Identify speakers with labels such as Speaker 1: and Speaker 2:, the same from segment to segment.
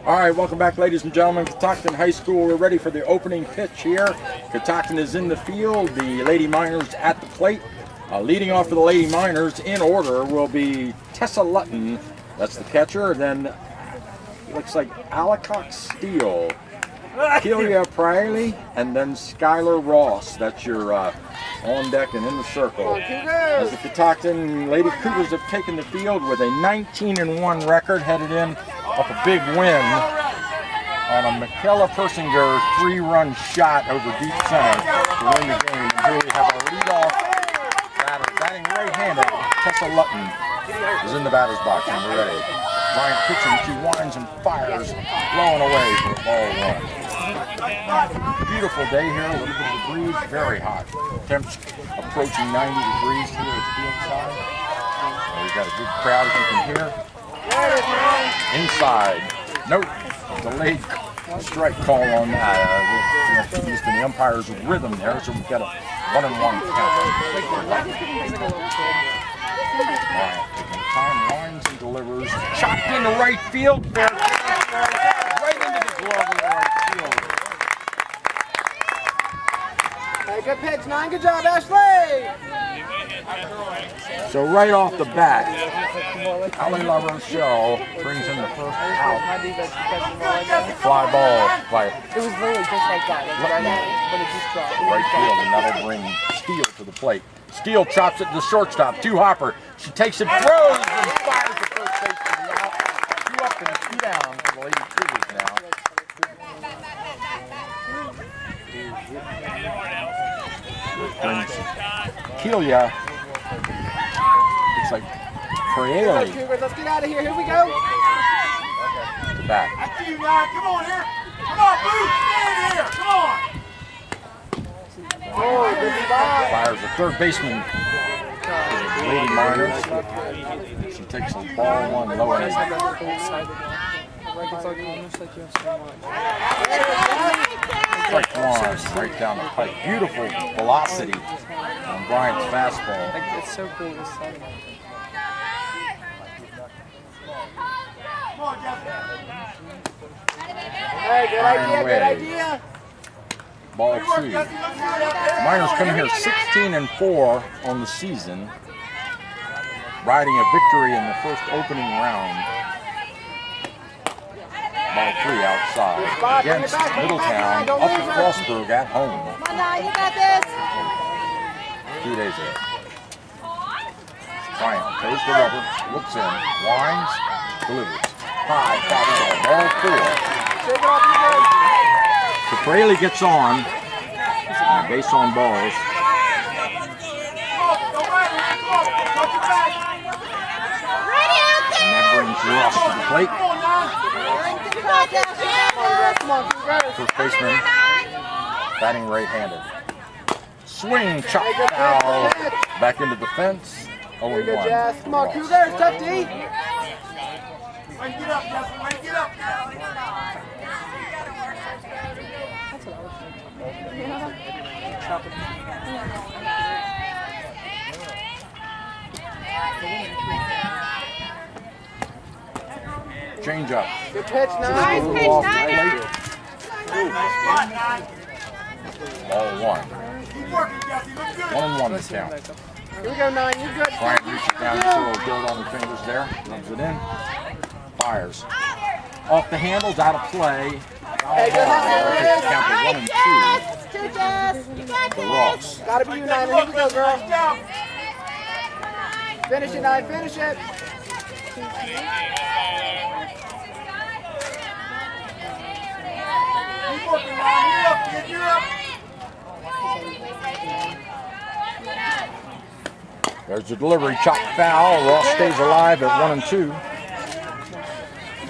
Speaker 1: All right, welcome back, ladies and gentlemen. Catoctin High School, we're ready for the opening pitch here. Catoctin is in the field, the Lady Miners at the plate. Leading off for the Lady Miners in order will be Tessa Lutton, that's the catcher. Then looks like Alacock Steele, Kelia Priley, and then Skylar Ross. That's your on deck and in the circle. As the Catoctin Lady Cougars have taken the field with a 19-1 record, headed in off a big win on a Michaela Persinger 3-run shot over deep center to win the game. And here we have our leadoff batter, batting right-handed. Tessa Lutton is in the batter's box and we're ready. Bryant pitching, she winds and fires, blowing away for ball one. Beautiful day here, a little bit of a breeze, very hot. Temps approaching 90 degrees here at the field side. We've got a good crowd, as you can hear. Inside, nope, delayed strike call on that. Used in the umpire's rhythm there, so we've got a 1-1 count. Bryant taking time, winds and delivers. Chopped into right field, fair right into the glove of the right field.
Speaker 2: Hey, good pitch, 9. Good job, Ashley.
Speaker 1: So right off the bat, Ali LaRochelle brings in the first out. Fly ball by
Speaker 2: It was literally just like that. But it just dropped.
Speaker 1: right field, and that'll bring Steele to the plate. Steele chops it to the shortstop. 2 hopper. She takes it, throws, and fires the first base to the out. 2 up and 2 down for the Lady Cougars now. Which brings Kelia. Looks like Prealey.
Speaker 2: Let's get out of here. Here we go.
Speaker 1: Back.
Speaker 3: Come on here. Come on, Booth. Stand here. Come on.
Speaker 2: Oh, good spot.
Speaker 1: Fires the third baseman. Lady Miners. She takes the ball 1 low and strike 1 right down the pipe. Beautiful velocity on Bryant's fastball.
Speaker 2: It's so cool this setting. Hey, good idea, good idea.
Speaker 1: Ball 2. Miners come here 16-4 on the season, riding a victory in the first opening round. Ball 3 outside against Middletown up at Frostburg at home.
Speaker 4: Come on now, you got this.
Speaker 1: 2 days ago. Bryant throws the rubber, looks in, winds, delivers. High, foul ball, ball 4. So Prealey gets on, base on balls. And that brings Ross to the plate. First baseman, batting right-handed. Swing, chop, foul, back into the fence. 0-1.
Speaker 2: Come on, Cougars, tough D.
Speaker 3: Get up, Justin. Get up.
Speaker 1: Change up.
Speaker 2: Good pitch, 9.
Speaker 1: Off the plate. Ball 1. 1-1 to count.
Speaker 2: Here we go, 9. You're good.
Speaker 1: Bryant reaches down, gets a little dirt on her fingers there, rubs it in, fires. Off the handles, out of play.
Speaker 2: Hey, good hustle.
Speaker 1: Count to 1 and 2 for Ross.
Speaker 2: Gotta be you, 9. Here we go, girl. Finish it, 9. Finish it.
Speaker 3: Get up.
Speaker 1: There's the delivery, chop foul. Ross stays alive at 1 and 2.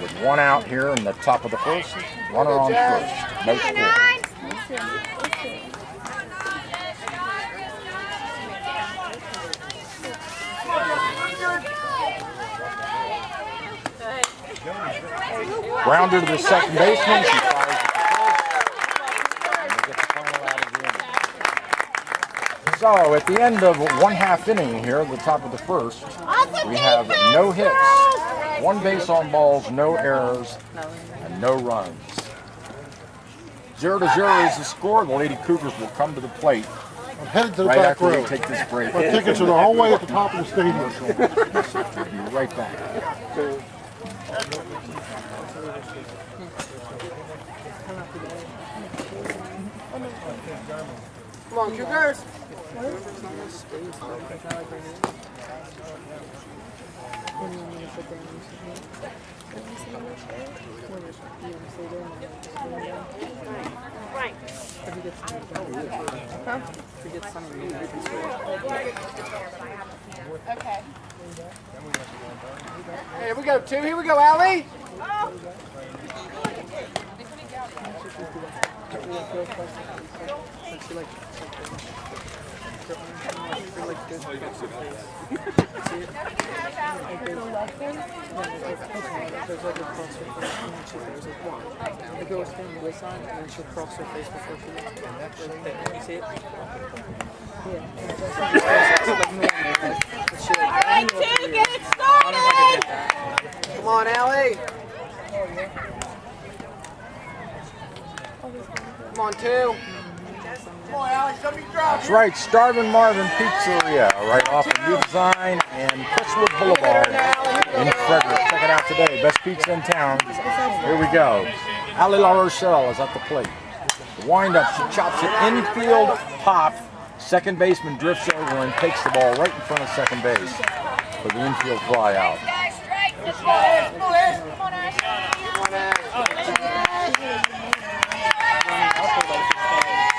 Speaker 1: With 1 out here in the top of the first. Runner on first. No score. Grounder to the second baseman. She fires at the first. And we get the final out of the inning. So at the end of 1/2 inning here, at the top of the first, we have no hits, 1 base on balls, no errors, and no runs. 0-0 is the score. The Lady Cougars will come to the plate.
Speaker 4: I'm headed to the
Speaker 1: Right
Speaker 4: back
Speaker 1: after
Speaker 4: row.
Speaker 1: we take this break.
Speaker 4: My tickets are the whole way at the top of the stadium.
Speaker 1: We'll be right back.
Speaker 2: Come on, Cougars.
Speaker 5: Right. Okay.
Speaker 2: Here we go, 2. Here we go, Allie.
Speaker 6: It goes down this side and then she'll cross her face before she looks down. Can you see it?
Speaker 5: Alright, 2, get it started!
Speaker 2: Come on, Allie. Come on, 2.
Speaker 3: Come on, Alex, let me drop.
Speaker 1: That's right, Starvin' Marvin Pizzeria, right off of New Design and Crestwood Boulevard in Frederick. Check it out today. Best pizza in town. Here we go. Ali La Rochelle is at the plate. The windup, she chops it infield pop. Second baseman drifts over and takes the ball right in front of second base for the infield fly out.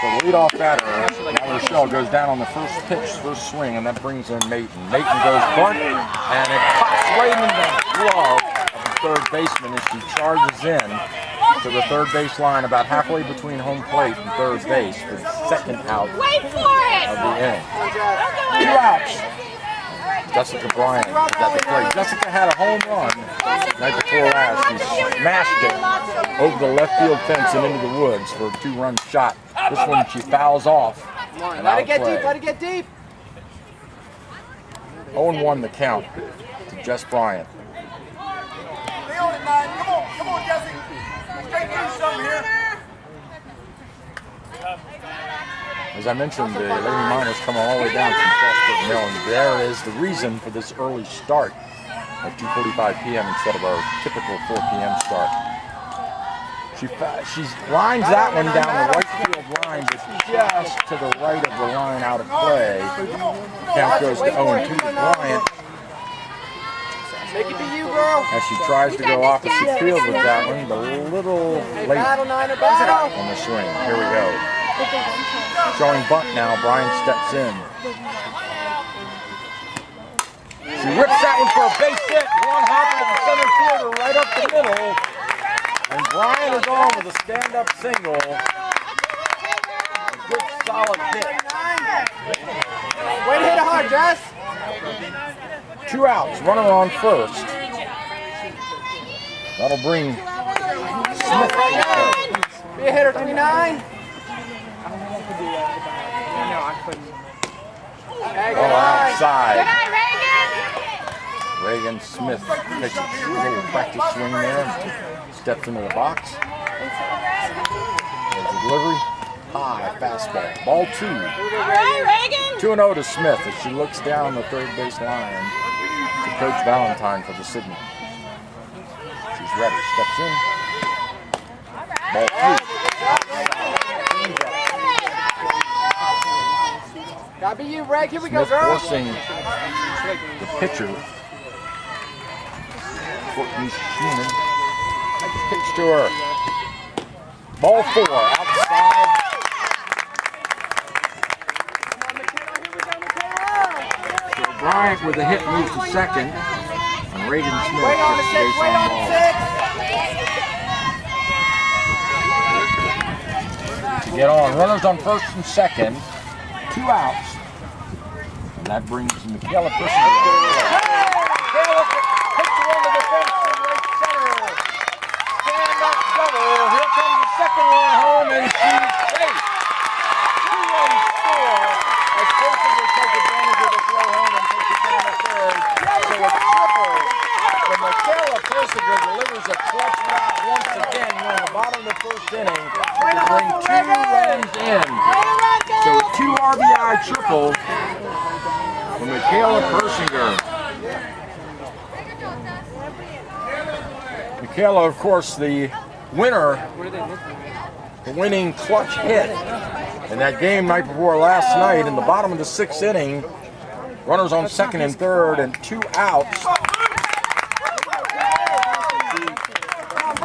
Speaker 1: So the leadoff batter, La Rochelle, goes down on the first pitch, first swing, and that brings in Mayton. Mayton goes bunt, and it pops right in the glove of the third baseman as she charges in to the third base line about halfway between home plate and third base for the second out of
Speaker 5: Wait for it!
Speaker 1: the inning.
Speaker 5: Don't go
Speaker 1: 2 outs. Jessica Bryant is at the plate. Jessica had a home run night before last. She smashed it over the left field fence and into the woods for a 2-run shot. This one she fouls off.
Speaker 2: Come on,
Speaker 1: and
Speaker 2: let
Speaker 1: out
Speaker 2: it get
Speaker 1: play.
Speaker 2: deep, let it get deep.
Speaker 1: 0-1 the count to Jess Bryant.
Speaker 3: Stay on it, 9. Come on, Jesse. Straight through something here.
Speaker 1: As I mentioned, the Lady Miners come all the way down from Frostburg, Maryland. There is the reason for this early start at 2:45 p.m. instead of our typical 4 p.m. start. She lines that one down the right field line, but just to the right of the line out of play. Count goes to 0-2 to Bryant
Speaker 2: Make it be you, girl.
Speaker 1: as she tries to go opposite field with that one, but a little
Speaker 2: Hey,
Speaker 1: late
Speaker 2: battle, Niner, battle.
Speaker 1: on the swing. Here we go. Showing bunt now, Brian steps in. She rips that one for a base hit. One hopper to the center fielder right up the middle. And Brian is on with a stand-up single. A good solid hit.
Speaker 2: Way to hit it hard, Jess.
Speaker 1: 2 outs, runner on first. That'll bring Smith to the plate.
Speaker 2: Be a hitter, 3-9. Hey, good eye.
Speaker 1: Outside.
Speaker 5: Good night, Reagan!
Speaker 1: Reagan Smith takes a little practice swing there. Steps into the box. There's the delivery. High fastball. Ball 2.
Speaker 5: All right, Reagan!
Speaker 1: 2-0 to Smith as she looks down the third base line to Coach Valentine for the signal. She's ready. Steps in. Ball 3.
Speaker 2: Gotta be you, Reg. Here we go,
Speaker 1: Smith
Speaker 2: girl.
Speaker 1: forcing the pitcher. Courtney Schumann. Pitch to her. Ball 4. Outside. Bryant with a hit moves to second, and Reagan Smith
Speaker 2: Wait on the
Speaker 1: gets
Speaker 2: 6,
Speaker 1: base
Speaker 2: wait
Speaker 1: on
Speaker 2: on the
Speaker 1: ball.
Speaker 2: 6.
Speaker 1: To get on, runners on first and second, 2 outs, and that brings Michaela Person. Michaela hits one to the fence in right center. Stand up double. Here comes the second one home, and she's safe. 2-1 score. As Person will take advantage of the throw home and take it down the third. So a triple from Michaela Persiger delivers a clutch route once again. RBI triple for Michaela Persinger. Michaela, of course, the winner, the winning clutch hit in that game night before last night in the bottom of the 6th inning. Runners on second and third and 2 outs.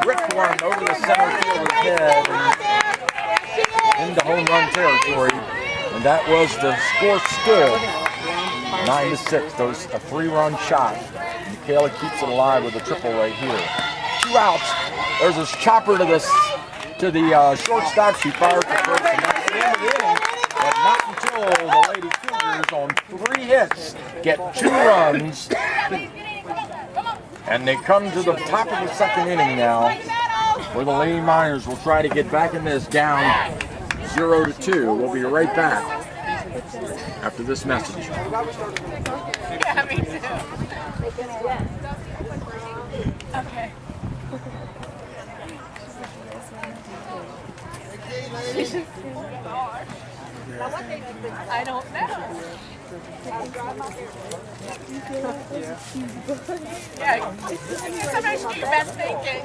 Speaker 1: Rick one over the center fielder's head and into home run territory. And that was the score still 9-6. Those a 3-run shot. Michaela keeps it alive with a triple right here. 2 outs. There's this chopper to the shortstop. She fires to first, and that's the end of the inning. But not until the Lady Cougars on 3 hits get 2 runs. And they come to the top of the 2nd inning now, where the Lady Miners will try to get back in this down 0-2. We'll be right back after this message.
Speaker 5: Yeah, me too. Okay. I don't know. Yeah, sometimes you do your best thinking.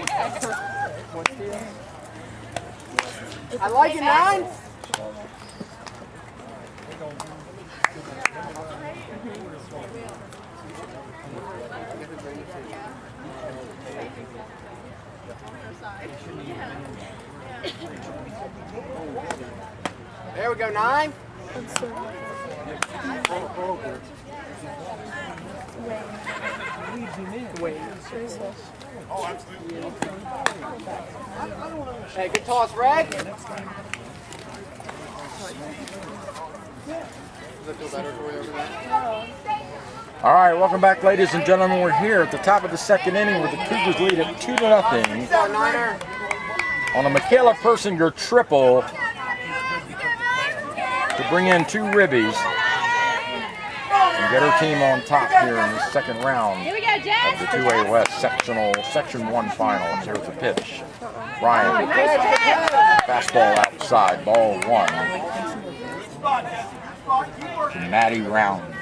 Speaker 2: I like it, 9. There we go, 9. Hey, good toss, Reg. Does it feel better for you over there?
Speaker 1: All right, welcome back, ladies and gentlemen. We're here at the top of the 2nd inning where the Cougars lead at 2-0
Speaker 2: Niner.
Speaker 1: on a Michaela Persinger triple to bring in 2 ribbies and get her team on top here in the 2nd round
Speaker 5: Here we go, Jess.
Speaker 1: of the 2A West Section 1 finals. Here's the pitch. Ryan, fastball outside, ball 1 to Maddie Rounds.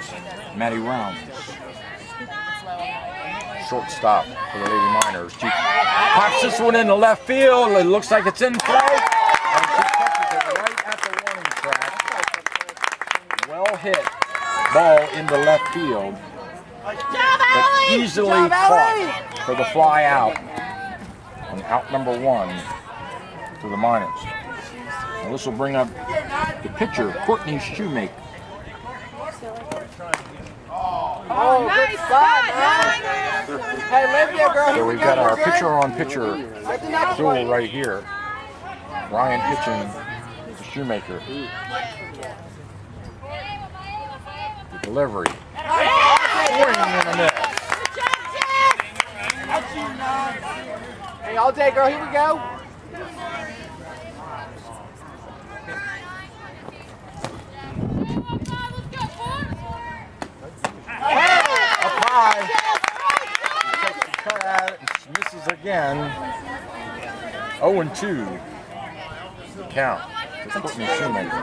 Speaker 1: Shortstop for the Lady Miners. She pops this one into left field. It looks like it's in play. And she catches it right at the warning track. Well hit ball into left field. But easily caught for the fly out. And out number 1 to the Miners. Now this will bring up the pitcher, Courtney Shoemaker.
Speaker 2: Oh,
Speaker 5: Nice
Speaker 2: good spot,
Speaker 5: spot,
Speaker 2: 9. Hey, live there, girl.
Speaker 1: So we've got our pitcher-on-pitcher
Speaker 2: At the next
Speaker 1: duel
Speaker 2: one.
Speaker 1: right here. Ryan pitching to Shoemaker. The delivery. Swing and a miss.
Speaker 2: Hey, all day, girl. Here we go.
Speaker 1: Up high. He takes a cut at it and misses again. 0-2. Count to Courtney Shoemaker.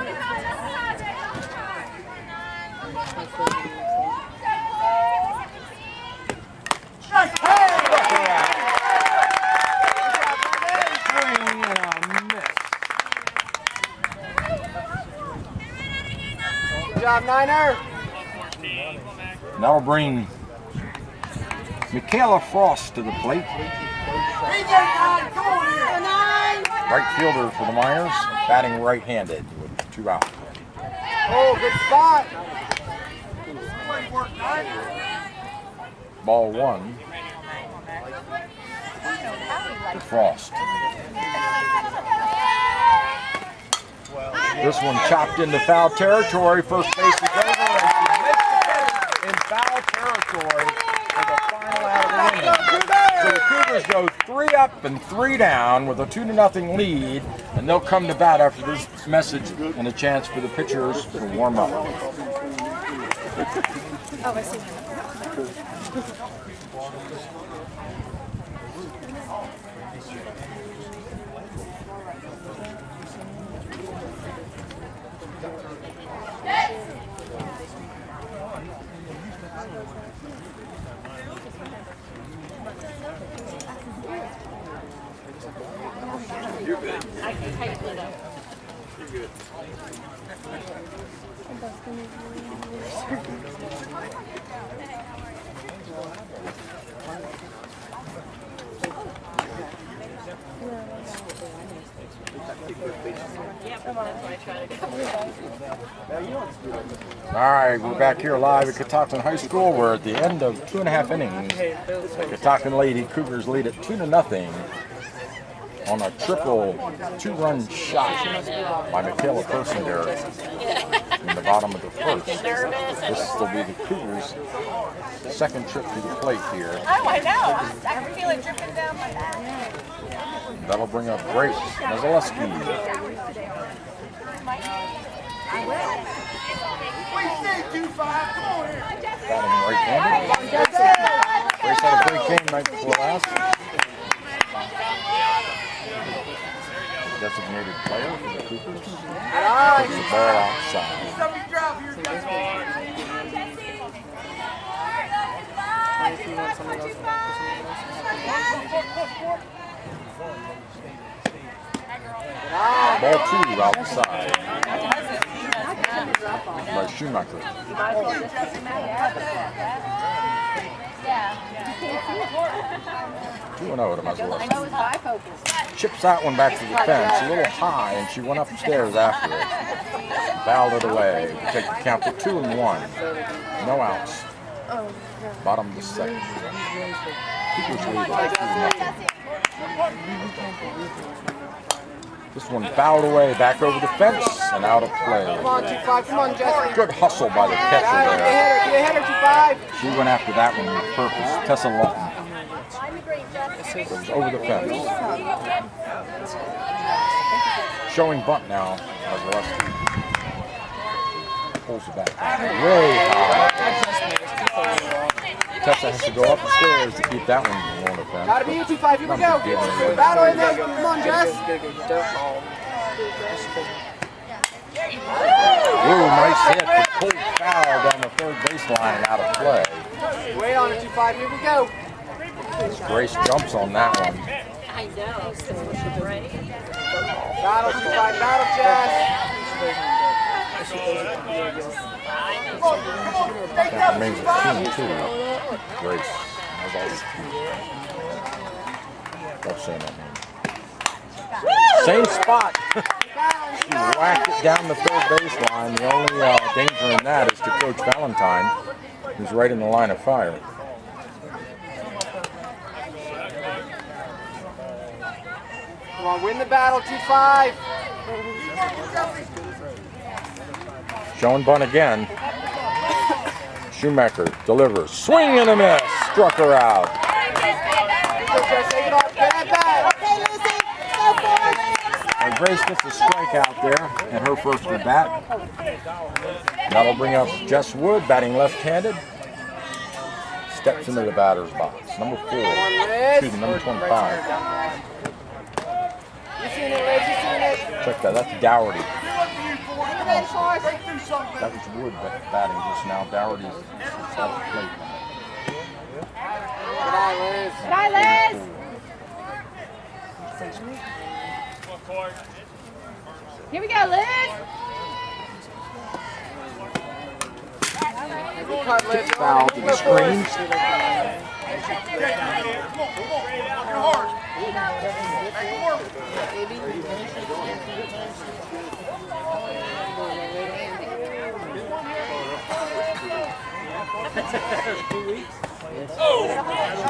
Speaker 1: Swing and a miss.
Speaker 2: Good job, Niner.
Speaker 1: That'll bring Michaela Frost to the plate. Right fielder for the Miners, batting right-handed with 2 outs.
Speaker 2: Oh, good spot.
Speaker 1: Ball 1 to Frost. This one chopped into foul territory. First base is over, and she makes the catch in foul territory for the final out of the inning. So the Cougars go 3 up and 3 down with a 2-0 lead, and they'll come to bat after this message and a chance for the pitchers to warm up.
Speaker 5: Oh, I see.
Speaker 1: All right, we're back here live at Catoctin High School. We're at the end of 2.5 innings. The Catoctin Lady Cougars lead it 2-0 on a triple 2-run shot by Michaela Persinger in the bottom of the first. This will be the Cougars' second trip to the plate here.
Speaker 5: Oh, I know. I can feel it dripping down my back.
Speaker 1: That'll bring up Grace Mazaleski. Batting right-handed. Grace had a great game night before last. Designated player for the Cougars. Puts the ball outside. Ball 2 outside. By Schumacher. 2-0 to Mazaleski. Chips that one back to the fence, a little high, and she went upstairs after it. Fouled it away to take the count to 2-1. No outs. Bottom of the second. Cougars lead by 2-0. This one fouled away, back over the fence, and out of play.
Speaker 2: Come on, 2-5. Come on, Jesse.
Speaker 1: Good hustle by the catcher there.
Speaker 2: Get a hitter, 2-5.
Speaker 1: She went after that one with purpose. Tessa Lawton. It was over the fence. Showing bunt now. Mazaleski pulls it back. Way high. Tessa has to go up the stairs to keep that one on the fence.
Speaker 2: Gotta be you, 2-5. Here we go. Battle in there. Come on, Jess.
Speaker 1: Ooh, nice hit. The pulled foul down the third baseline and out of play.
Speaker 2: Way on it, 2-5. Here we go.
Speaker 1: Grace jumps on that one.
Speaker 5: I know.
Speaker 2: Battle, 2-5. Battle, Jess.
Speaker 1: That remains a team, too. Grace. Don't say that name. Same spot. She whacked it down the third baseline. The only danger in that is to Coach Valentine, who's right in the line of fire.
Speaker 2: Come on, win the battle, 2-5.
Speaker 1: Showing bunt again. Schumacher delivers. Swing and a miss. Struck her out. And Grace gets a strikeout there and her first at bat. That'll bring up Jess Wood, batting left-handed. Steps into the batter's box. Number 4. Excuse me, number 25. Check that. That's Dougherty. That was Wood batting just now. Dougherty's at the plate.
Speaker 5: Good eye, Liz. Here we go, Liz.
Speaker 1: Foul to the screens.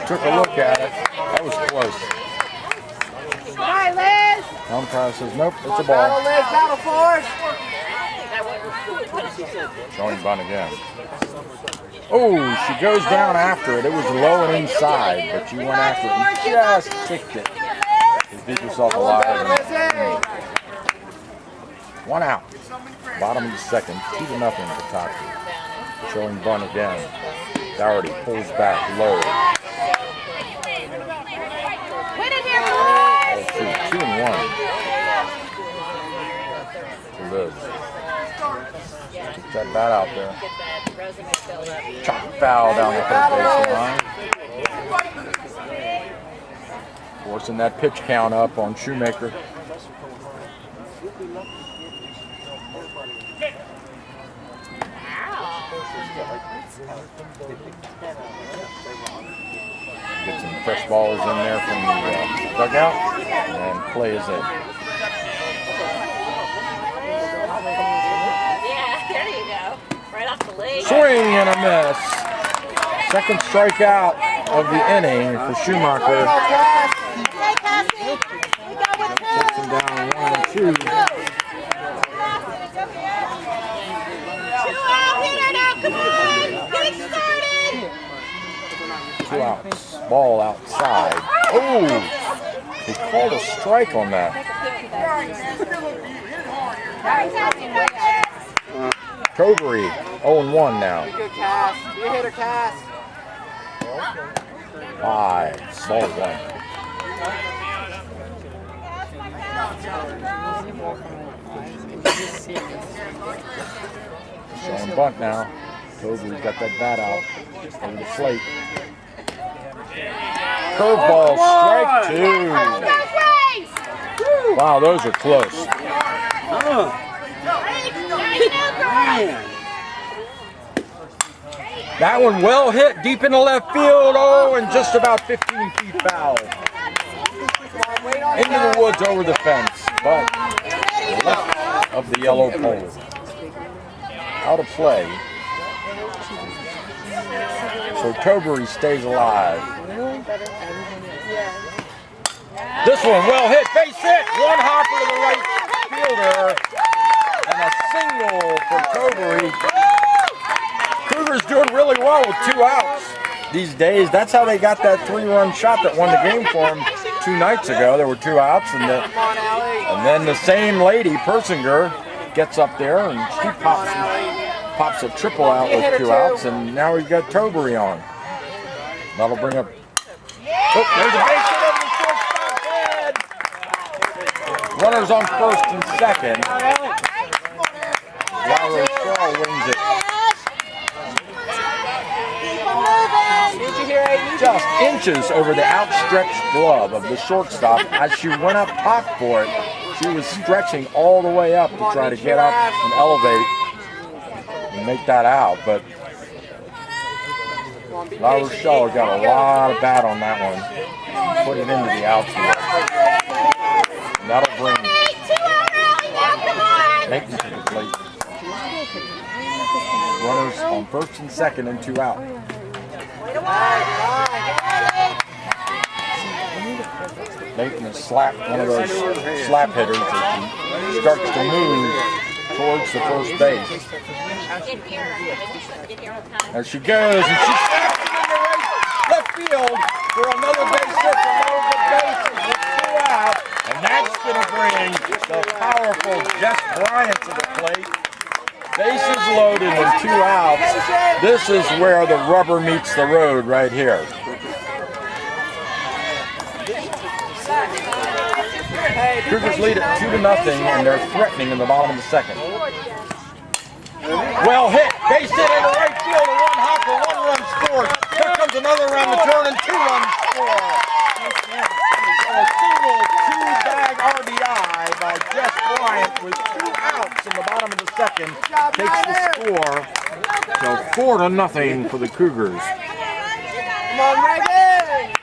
Speaker 1: Took a look at it. That was close.
Speaker 5: Hi, Liz.
Speaker 1: Umpire says, nope, it's a
Speaker 2: Battle,
Speaker 1: ball.
Speaker 2: Liz. Battle, force.
Speaker 1: Showing bunt again. Oh, she goes down after it. It was low and inside, but she went after it and just kicked it. She did herself alive. One out. Bottom of the second. 2-0 Catoctin. Showing bunt again. Dougherty pulls back low.
Speaker 5: Win it here, Liz.
Speaker 1: 2-1. Liz. Keep that bat out there. Chop foul down the third baseline. Forcing that pitch count up on Shoemaker. Get some fresh balls in there from the dugout, and play is in.
Speaker 5: Yeah, there you go. Right off the leg.
Speaker 1: Swing and a miss. Second strikeout of the inning for Schumacher. Takes him down 1-2. Two outs. Ball outside. Oh! He called a strike on that. Covery 0-1 now.
Speaker 2: Good cast. Good hitter cast.
Speaker 1: 5, ball 1. Showing bunt now. Covery's got that bat out over the plate. Curveball, strike 2. Wow, those are close. That one well hit deep in the left field. Oh, and just about 15 feet foul. Into the woods over the fence, but left of the yellow pole. Out of play. So Covery stays alive. This one well hit, base hit. One hopper to the right fielder. And a single for Covery. Cougars doing really well with 2 outs these days. That's how they got that 3-run shot that won the game for them 2 nights ago. There were 2 outs, and then the same lady, Persinger, gets up there and she pops a triple out with 2 outs, and now we've got Covery on. That'll bring up. Oh, there's a base hit over the shortstop's head. Runners on first and second. Lowry Shaw wins it. Just inches over the outstretched glove of the shortstop. As she went up top for it, she was stretching all the way up to try to get up and elevate and make that out. But Lowry Shaw got a lot of bat on that one. Put it into the outfield. And that'll bring Nathan to the plate. Runners on first and second and 2 out. Nathan has slapped one of those slap hitters as he starts to move towards the first base. There she goes, and she snaps it into left field for another base hit from over the bases with 2 out. And that's going to bring the powerful Jess Bryant to the plate. Bases loaded and 2 outs. This is where the rubber meets the road right here. Cougars lead at 2-0, and they're threatening in the bottom of the second. Well hit, base hit into right field, a 1-hopper, 1-run score. Here comes another around the turn and 2-run score. A single 2-bag RBI by Jess Bryant with 2 outs in the bottom of the second takes the score to 4-0 for the Cougars.
Speaker 2: Come on, Reagan!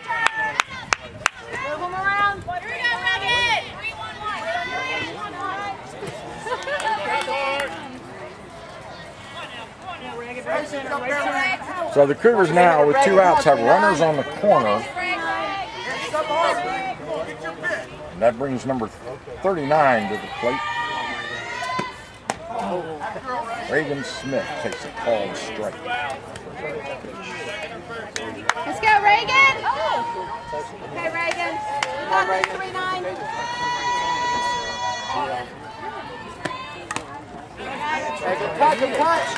Speaker 5: Move them around. Here we go, Reagan. 3-1-1.
Speaker 1: So the Cougars now, with 2 outs, have runners on the corner. And that brings number 39 to the plate. Reagan Smith takes a called strike.
Speaker 5: Let's go, Reagan. Okay, Reagan. Come on, Reagan.
Speaker 2: 3-9.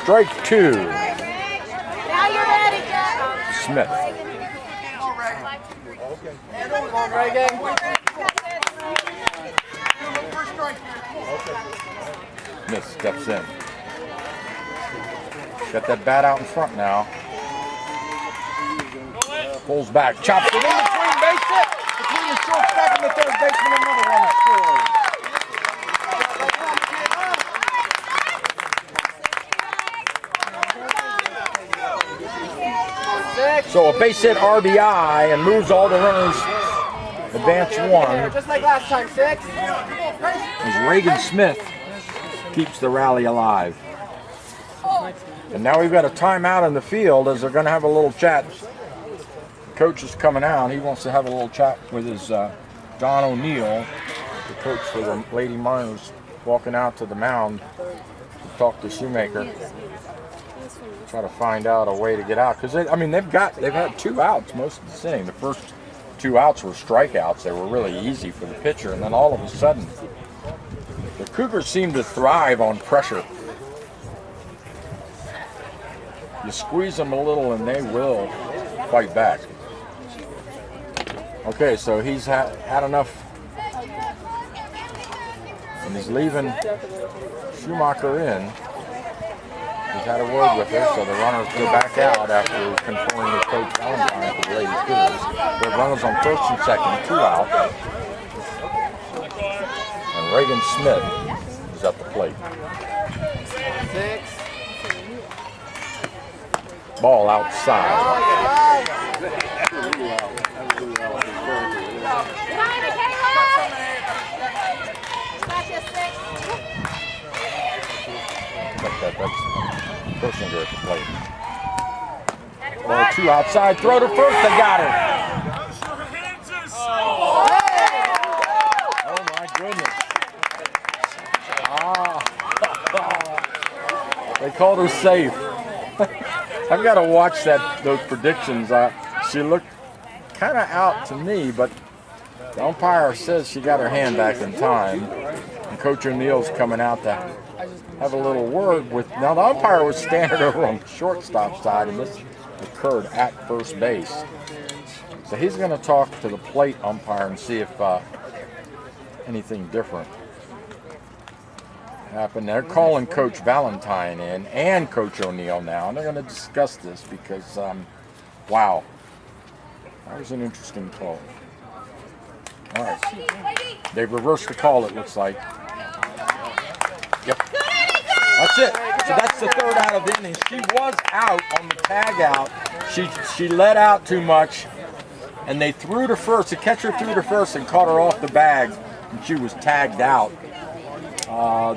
Speaker 1: Strike 2.
Speaker 5: Now you're ready, Jack.
Speaker 1: Smith.
Speaker 2: Come on, Reagan.
Speaker 1: Smith steps in. Got that bat out in front now. Pulls back, chops it in between, base hit! Between the shortstop and the third baseman, another run scores.
Speaker 2: 6.
Speaker 1: So a base hit RBI and moves all the runners. Advance one.
Speaker 2: Just like last time, 6.
Speaker 1: As Reagan Smith keeps the rally alive. And now we've got a timeout in the field as they're going to have a little chat. Coach is coming out. He wants to have a little chat with his Don O'Neill, the coach for the Lady Miners, walking out to the mound to talk to Shoemaker. Try to find out a way to get out because I mean they've had 2 outs most of the inning. The first 2 outs were strikeouts. They were really easy for the pitcher, and then all of a sudden the Cougars seem to thrive on pressure. You squeeze them a little and they will fight back. Okay, so he's had enough. And he's leaving Schumacher in. He's had a word with her, so the runners go back out after conferring with Coach Valentine for the Lady Cougars. The runners on first and second, 2 out. And Reagan Smith is at the plate.
Speaker 2: 6.
Speaker 1: Ball outside. That's Kirsinger at the plate. Ball 2 outside. Throw to first. They got it. Oh my goodness. They called her safe. I've got to watch those predictions. She looked kind of out to me, but the umpire says she got her hand back in time. And Coach O'Neill's coming out to have a little word with. Now the umpire was standing over on the shortstop side, and this occurred at first base. So he's going to talk to the plate umpire and see if anything different happened. They're calling Coach Valentine in and Coach O'Neill now, and they're going to discuss this because, wow, that was an interesting call. All right, they've reversed the call, it looks like. Yep, that's it. So that's the 3rd out of the inning. She was out on the tag out. She let out too much, and they threw to first. The catcher threw to first and caught her off the bag, and she was tagged out.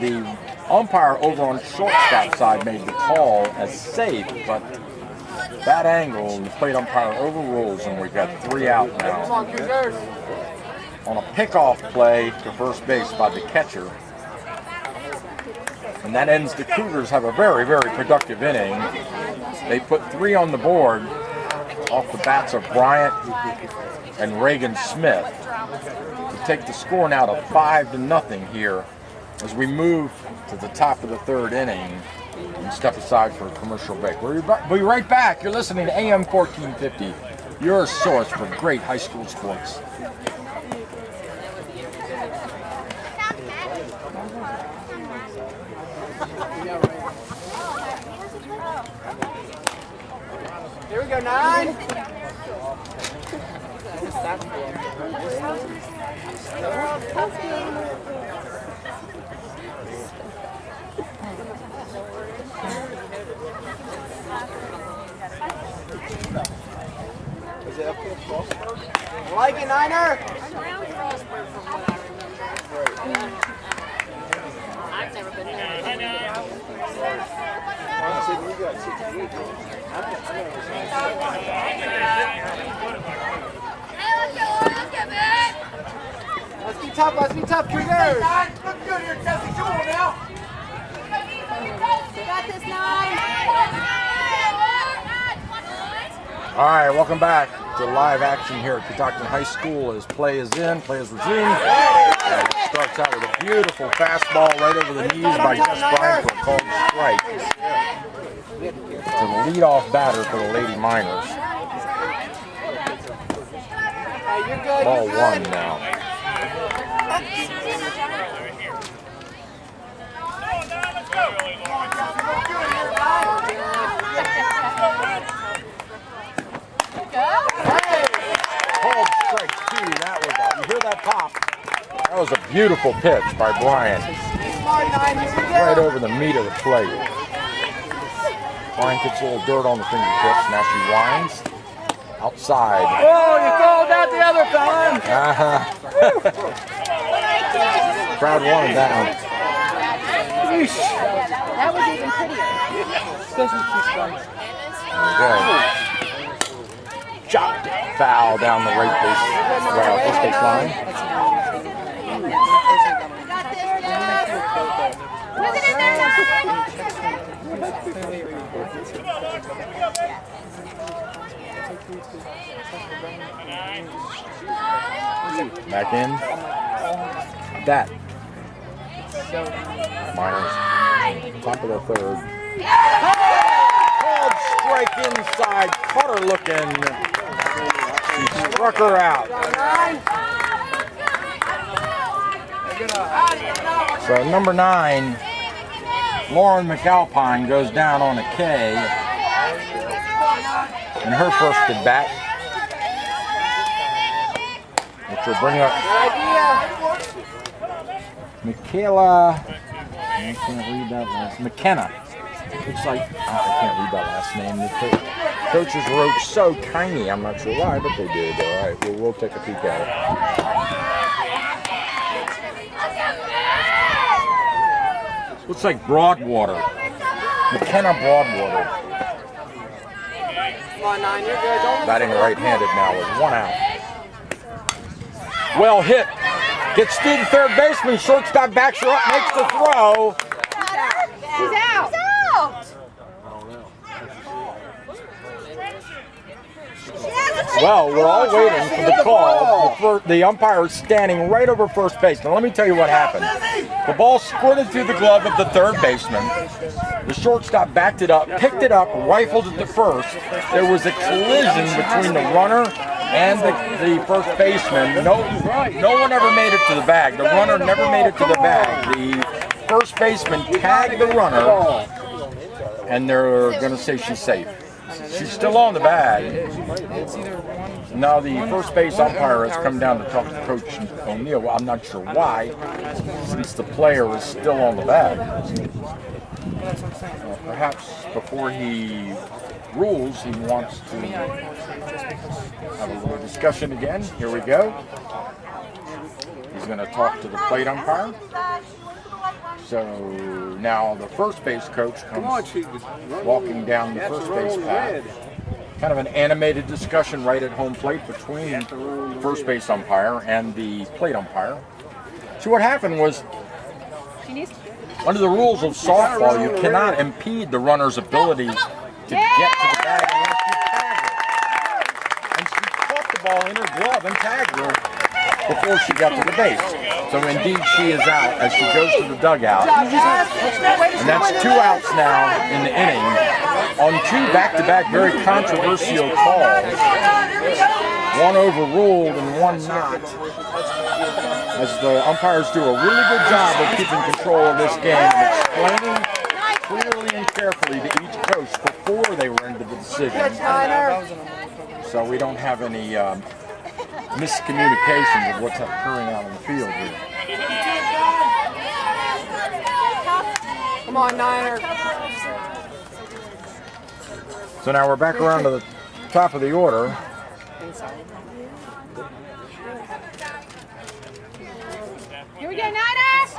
Speaker 1: The umpire over on shortstop side made the call as safe, but that angle, the plate umpire overrules, and we've got 3 out now. On a pickoff play to first base by the catcher. And that ends the Cougars have a very, very productive inning. They put 3 on the board off the bats of Bryant and Reagan Smith to take the score now to 5-0 here as we move to the top of the 3rd inning and step aside for a commercial break. We'll be right back. You're listening to AM 1450, your source for great high school sports.
Speaker 2: Here we go, 9.
Speaker 3: Is it uphill crossbar?
Speaker 2: I like it, Niner.
Speaker 5: I've never been there.
Speaker 3: I said we got 68.
Speaker 2: Let's be tough, Cougars.
Speaker 3: Look good here, Jesse. Come on now.
Speaker 5: Got this, 9.
Speaker 1: All right, welcome back to live action here at Catoctin High School as play is resumed. And it starts out with a beautiful fastball right over the knees by Jess Bryant for a called strike. To the leadoff batter for the Lady Miners.
Speaker 2: Hey, you're good.
Speaker 1: Ball
Speaker 2: You're good.
Speaker 1: 1 now. Called strike 2. That was a, you hear that pop? That was a beautiful pitch by Bryant. Right over the meat of the plate. Bryant gets a little dirt on the fingertips. Now she winds. outside.
Speaker 2: Oh, you called that the other time.
Speaker 1: Crowd wanted that one.
Speaker 5: That was even prettier.
Speaker 1: Okay. Chopped foul down the right base, first base line.
Speaker 5: Was it in there,
Speaker 1: Back in. That. Miners. Top of the third. Called strike inside. Caught her looking. She struck her out. So number 9, Lauren McAlpine, goes down on a K in her first at bat, which will bring up Michaela. I can't read that last. McKenna. Looks like I can't read that last name. The coaches wrote so tiny. I'm not sure why, but they did. All right, we'll take a peek at it. Looks like Broadwater. McKenna Broadwater.
Speaker 2: Come on, 9, you're good. Don't
Speaker 1: Batting right-handed now with 1 out. Well hit. Gets through the third baseman. Shortstop backs her up, makes the throw.
Speaker 5: He's out. He's out.
Speaker 1: Well, we're all waiting for the call. The umpire is standing right over first base. Now, let me tell you what happened. The ball squirted through the glove of the third baseman. The shortstop backed it up, picked it up, rifled it to first. There was a collision between the runner and the first baseman. No one ever made it to the bag. The runner never made it to the bag. The first baseman tagged the runner, and they're going to say she's safe. She's still on the bag. Now the first base umpire has come down to talk to Coach O'Neill. Well, I'm not sure why, since the player is still on the bag. Perhaps before he rules, he wants to have a little discussion again. Here we go. He's going to talk to the plate umpire. So now the first base coach comes walking down the first base path. Kind of an animated discussion right at home plate between the first base umpire and the plate umpire. So what happened was, under the rules of softball, you cannot impede the runner's ability to get to the bag unless you tag her. And she caught the ball in her glove and tagged her before she got to the base. So indeed she is out as she goes to the dugout. And that's 2 outs now in the inning on 2 back-to-back very controversial calls. 1 overruled and 1 not. As the umpires do a really good job of keeping control of this game and explaining clearly and carefully to each coach before they were into the decision. So we don't have any miscommunications of what's occurring out on the field here.
Speaker 2: Come on, Niner.
Speaker 1: So now we're back around to the top of the order.
Speaker 5: Here we go, Niners.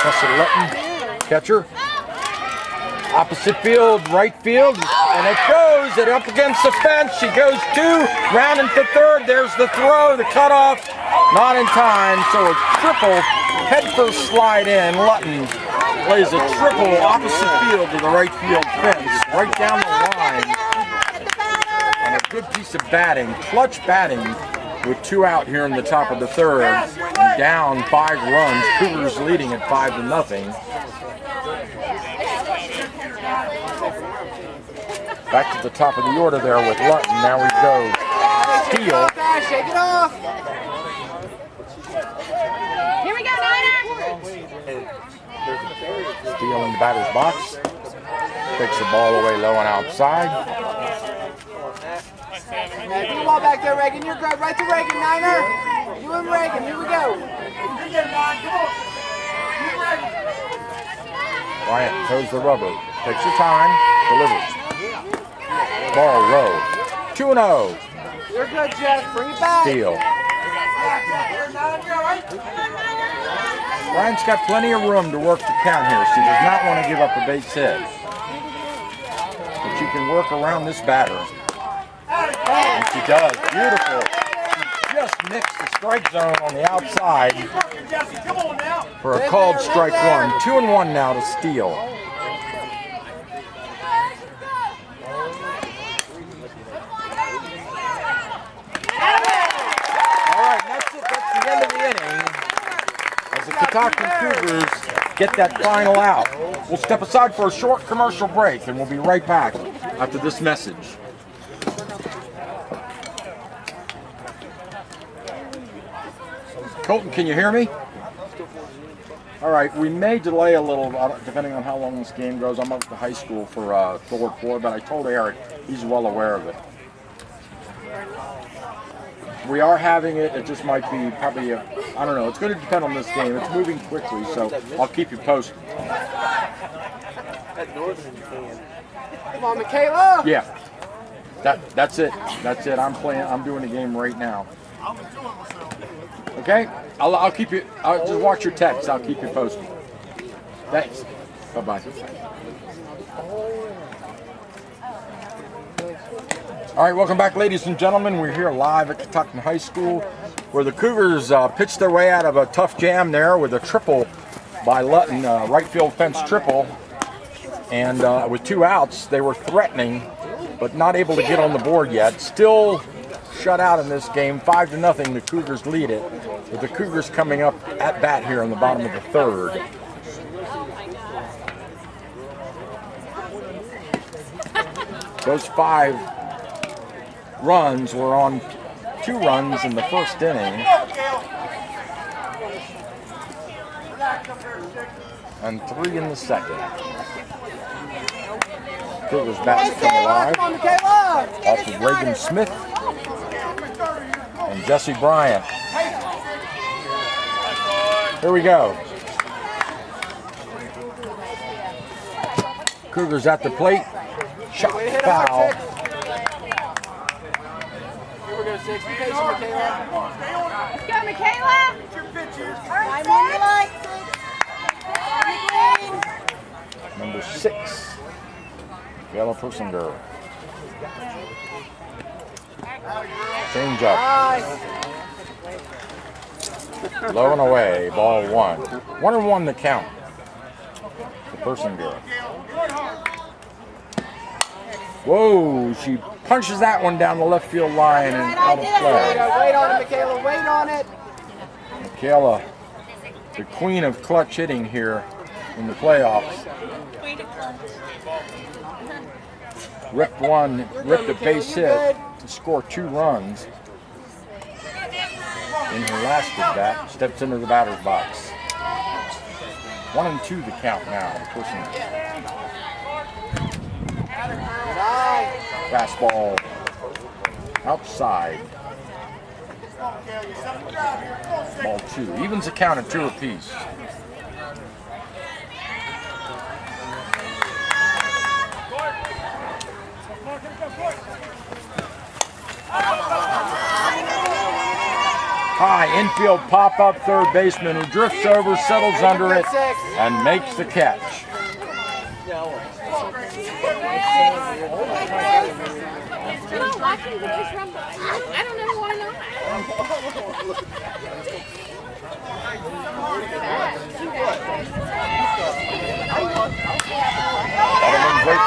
Speaker 1: Tessa Lutton, catcher. Opposite field, right field, and it goes up against the fence. She goes 2, rounding to third. There's the throw, the cutoff, not in time. So a triple headfirst slide in. Lutton plays a triple opposite field to the right field fence, right down the line. And a good piece of batting, clutch batting, with 2 out here in the top of the third, and down 5 runs. Cougars leading at 5-0. Back to the top of the order there with Lutton. Now we go Steele.
Speaker 2: Shake it off.
Speaker 5: Here we go, Niner.
Speaker 1: Steele in the batter's box. Takes the ball away low and outside.
Speaker 2: Get the ball back there, Reagan. You're good. Right to Reagan, Niner. You and Reagan. Here we go.
Speaker 1: Bryant toes the rubber. Takes your time. Delivers. Ball low. 2-0.
Speaker 2: You're good, Jess. Bring it back.
Speaker 1: Steal. Ryan's got plenty of room to work the count here. She does not want to give up a base hit. But she can work around this batter. And she does. Beautiful. She just mixed the strike zone on the outside for a called strike one. 2-1 now to Steele. All right, that's it. That's the end of the inning. As the Catoctin Cougars get that final out. We'll step aside for a short commercial break, and we'll be right back after this message. Colton, can you hear me? All right, we may delay a little, depending on how long this game goes. I'm up at the high school for Thor 4, but I told Eric he's well aware of it. We are having it. It just might be probably I don't know. It's going to depend on this game. It's moving quickly, so I'll keep you posted.
Speaker 2: Come on, Michaela.
Speaker 1: Yeah, that's it. That's it. I'm playing. I'm doing the game right now. Okay, I'll keep you. I'll just watch your text. I'll keep you posted. Thanks. Bye bye. All right, welcome back, ladies and gentlemen. We're here live at Catoctin High School, where the Cougars pitched their way out of a tough jam there with a triple by Lutton, right field fence triple, and with 2 outs, they were threatening, but not able to get on the board yet. Still shut out in this game, 5-0. The Cougars lead it, with the Cougars coming up at bat here in the bottom of the 3rd. Those 5 runs were on 2 runs in the first inning, and 3 in the second. Cougars bats come alive off of Reagan Smith and Jesse Bryant. Here we go. Cougars at the plate. Shot foul.
Speaker 2: Let's go,
Speaker 5: Michaela.
Speaker 1: Number 6, Michaela Persinger. Change up. Low and away, ball 1. 1-1 the count. The Persinger. Whoa, she punches that one down the left field line and out of play.
Speaker 2: Wait on it, Michaela. Wait on it.
Speaker 1: Michaela, the queen of clutch hitting here in the playoffs. Ripped a base hit to score 2 runs in her last at bat. Steps into the batter's box. 1-2 the count now. Fastball outside. Ball 2. Evens the count at 2 apiece. High infield pop-up third baseman who drifts over, settles under it, and makes the catch.
Speaker 5: Watching boys run by. I don't know why not.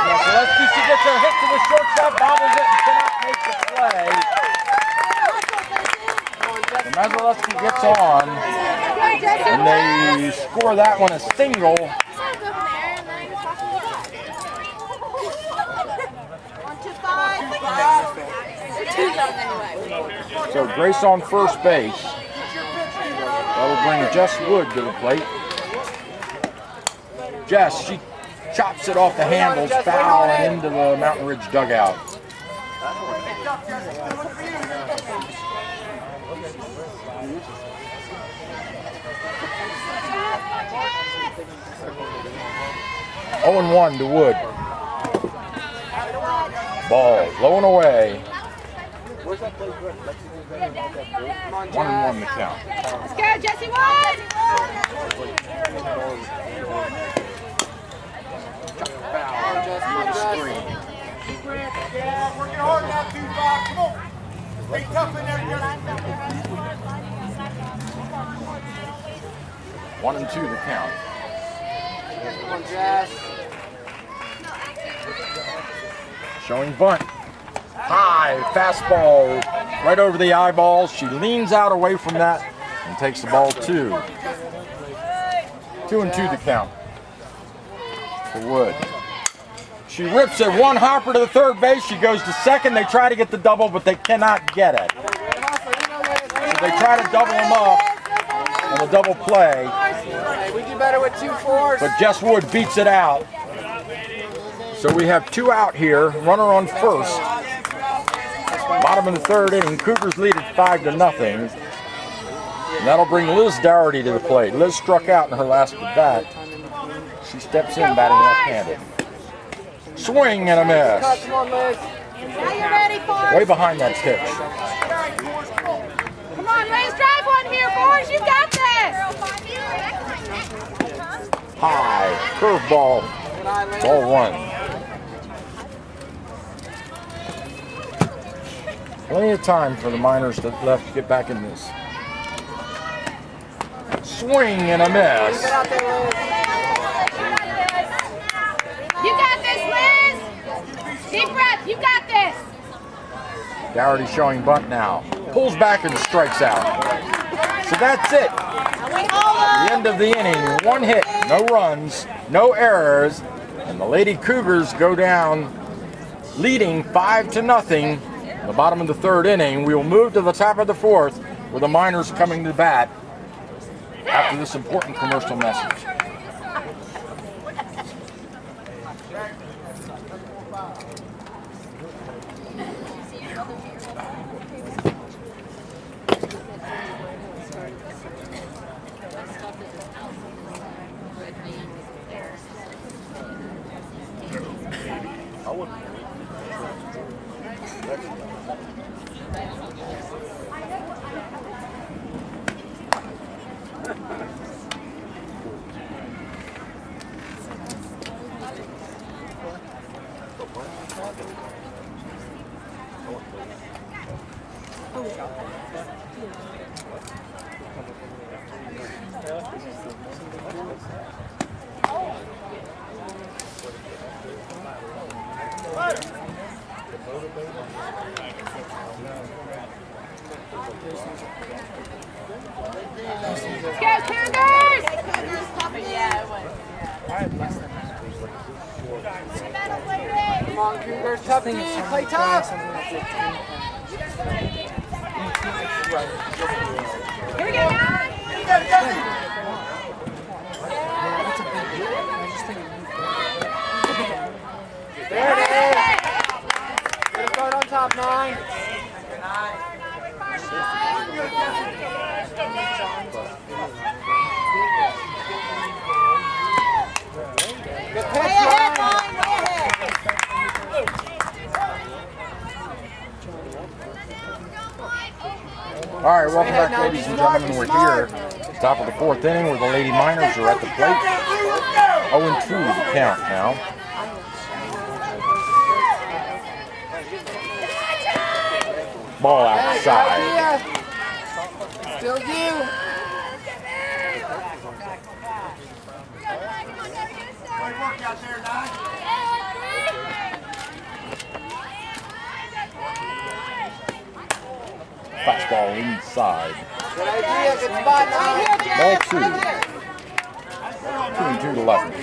Speaker 1: Mazeloski, she gets her hit to the shortstop, bobbles it, and cannot make the play. And Mazeloski gets on, and they score that one a single. So Grace on first base. That will bring Jess Wood to the plate. Jess, she chops it off the handles, foul, and into the Mountainridge dugout. Oh, 0-1 to Wood. Ball low and away.
Speaker 2: Come on,
Speaker 1: 1-1 the
Speaker 2: Jess.
Speaker 1: count.
Speaker 5: Let's go, Jesse Wood!
Speaker 1: Screen.
Speaker 3: Yeah, working hard now, 2-5. Come on. Stay tough in there, Jesse.
Speaker 1: 1-2 the count.
Speaker 2: Come on, Jess.
Speaker 1: Showing bunt. High fastball right over the eyeballs. She leans out away from that and takes the ball 2. 2-2 the count for Wood. She rips it one hopper to the third base. She goes to second. They try to get the double, but they cannot get it. So they try to double them up on the double play,
Speaker 2: Hey, we do better with 2-4s.
Speaker 1: but Jess Wood beats it out. So we have 2 out here. Runner on first. Bottom of the third inning. Cougars lead at 5-0. And that'll bring Liz Dougherty to the plate. Liz struck out in her last at bat. She steps in batting left-handed. Swing and a miss.
Speaker 2: Come on, Liz.
Speaker 5: Now you're ready, Forrest.
Speaker 1: Way behind that pitch.
Speaker 5: Come on, Liz, drive one here, Forrest. You got this.
Speaker 1: High curveball.
Speaker 2: Good eye, Liz.
Speaker 1: Ball 1. Plenty of time for the Miners left to get back in this. Swing and a miss.
Speaker 2: Get out there, Liz.
Speaker 5: You got this, Liz. Deep breath. You got this.
Speaker 1: Dougherty showing bunt now. Pulls back and strikes out. So that's it. The end of the inning. 1 hit, no runs, no errors, and the Lady Cougars go down leading 5-0 in the bottom of the third inning. We will move to the top of the fourth with the Miners coming to bat after this important commercial message.
Speaker 5: Let's go, Cougars.
Speaker 2: Come on, Cougars. Tough team. Play tough.
Speaker 5: Here we go, guys.
Speaker 2: There it is. Get a start on top, 9. Good pitch, 9.
Speaker 1: All right, welcome back, ladies and gentlemen. We're here, top of the fourth inning, where the Lady Miners are at the plate. 0-2 the count now. Ball outside.
Speaker 2: Still you.
Speaker 3: Great work out there, 9.
Speaker 1: Fastball inside.
Speaker 2: Good idea. Good spot, 9.
Speaker 1: Ball 2. 2-2 to left.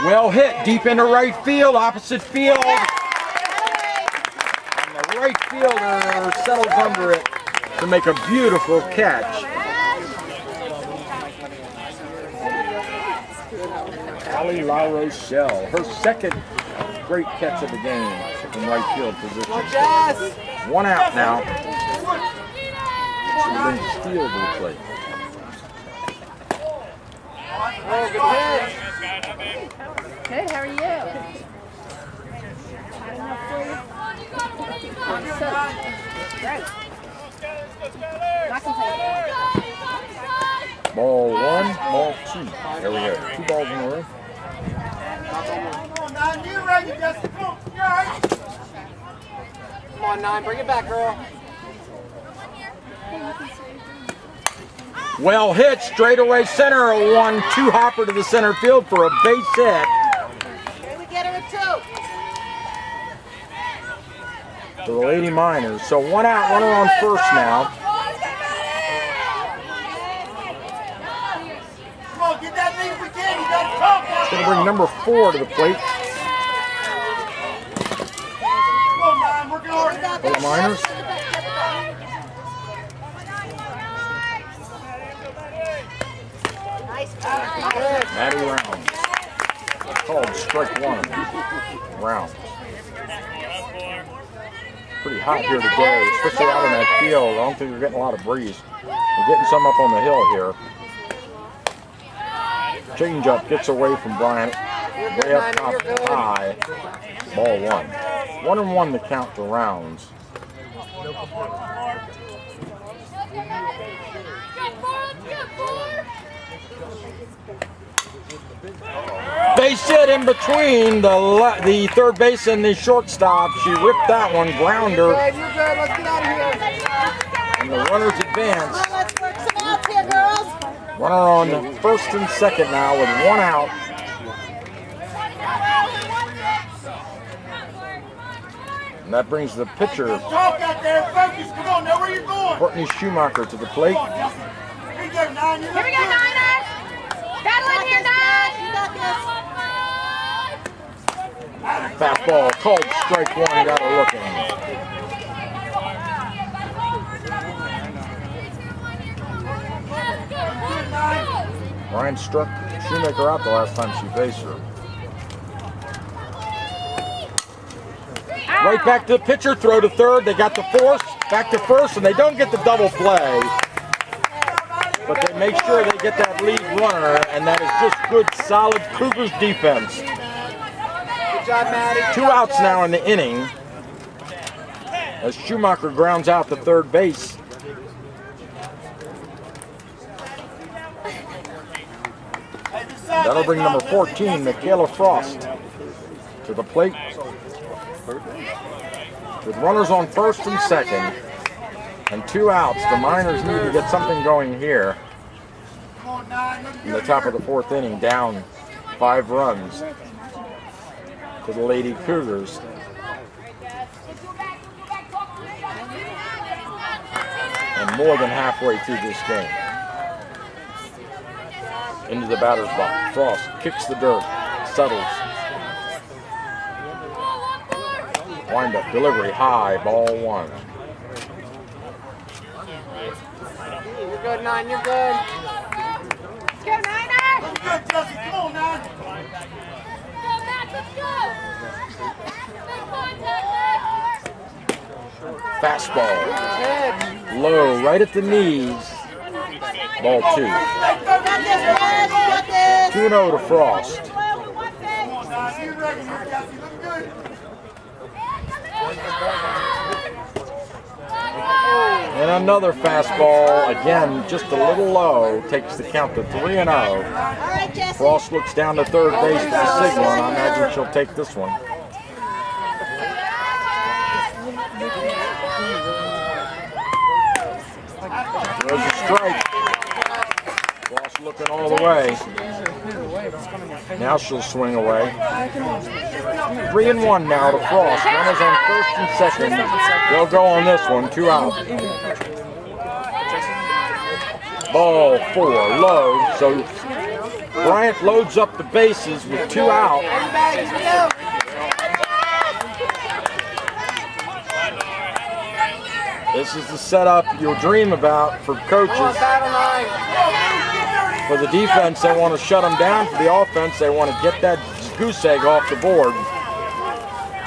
Speaker 1: Well hit, deep into right field, opposite field. And the right fielder settles under it to make a beautiful catch. Allie La Rochelle, her second great catch of the game from right field position.
Speaker 2: Jess.
Speaker 1: 1 out now. She brings Steele to the plate.
Speaker 2: Hey,
Speaker 1: Ball 1, ball 2. There we go. 2 balls in a row.
Speaker 3: Come on, 9. You ready, Justin? Come on. You all right?
Speaker 2: Come on, 9. Bring it back, girl.
Speaker 1: Well hit, straightaway center, a 1-2 hopper to the center field for a base hit.
Speaker 5: Here we get her a 2.
Speaker 1: To the Lady Miners. So 1 out, runner on first now.
Speaker 3: Come on, get that lead if we can. You got to talk now.
Speaker 1: Going to bring number 4 to the plate.
Speaker 3: Come on, 9. Working hard.
Speaker 1: For the Miners. Maddie Rounds. Called strike 1. Rounds. Pretty hot here today, especially out in that field. I don't think we're getting a lot of breeze. We're getting some up on the hill here. Change up gets away from Bryant. Way up top high. Ball 1. 1-1 the count to Rounds. Base hit in between the third base and the shortstop. She ripped that one, grounder,
Speaker 2: Good, you're good. Let's get out of here.
Speaker 1: and the runners advance.
Speaker 5: Let's work some outs here, girls.
Speaker 1: Runner on first and second now with 1 out. And that brings the pitcher,
Speaker 3: Talk out there. Focus. Come on. Know where you're going.
Speaker 1: Courtney Schumacher, to the plate.
Speaker 3: Come on, Justin. Here you go, 9. You're
Speaker 5: Here we go,
Speaker 3: looking good.
Speaker 5: Niner. Battle in here, 9. You got this.
Speaker 1: Fastball called strike 1, got her looking. Ryan struck Shoemaker out the last time she faced her. Right back to the pitcher, throw to third. They got the force, back to first, and they don't get the double play. But they make sure they get that lead runner, and that is just good, solid Cougars defense.
Speaker 2: Good job, Maddie.
Speaker 1: 2 outs now in the inning as Schumacher grounds out to third base. That'll bring number 14, Michaela Frost, to the plate. With runners on first and second and 2 outs, the Miners need to get something going here.
Speaker 3: Come on, 9. Look
Speaker 1: In the top of the 4th inning, down 5 runs to the Lady Cougars. And more than halfway through this game. Into the batter's box. Frost kicks the dirt, settles. Wind up delivery high, ball 1.
Speaker 2: You're good, 9. You're good.
Speaker 5: Let's go, Niner.
Speaker 3: good, Justin. Come on, 9.
Speaker 1: Fastball. Low, right at the knees. Ball 2.
Speaker 5: You got this.
Speaker 1: 2-0 to Frost.
Speaker 3: Come on, 9. You're ready here, Justin. Look good.
Speaker 1: And another fastball, again, just a little low, takes the count to 3-0.
Speaker 5: All right, Jesse.
Speaker 1: Frost looks down to third base for the signal, and I imagine she'll take this one. Throws a strike. Frost looking all the way. Now she'll swing away. 3-1 now to Frost. Runners on first and second. They'll go on this one, 2 out. Ball 4, low. So Bryant loads up the bases with 2 out. This is the setup you'll dream about for coaches. For the defense, they want to shut them down. For the offense, they want to get that goose egg off the board.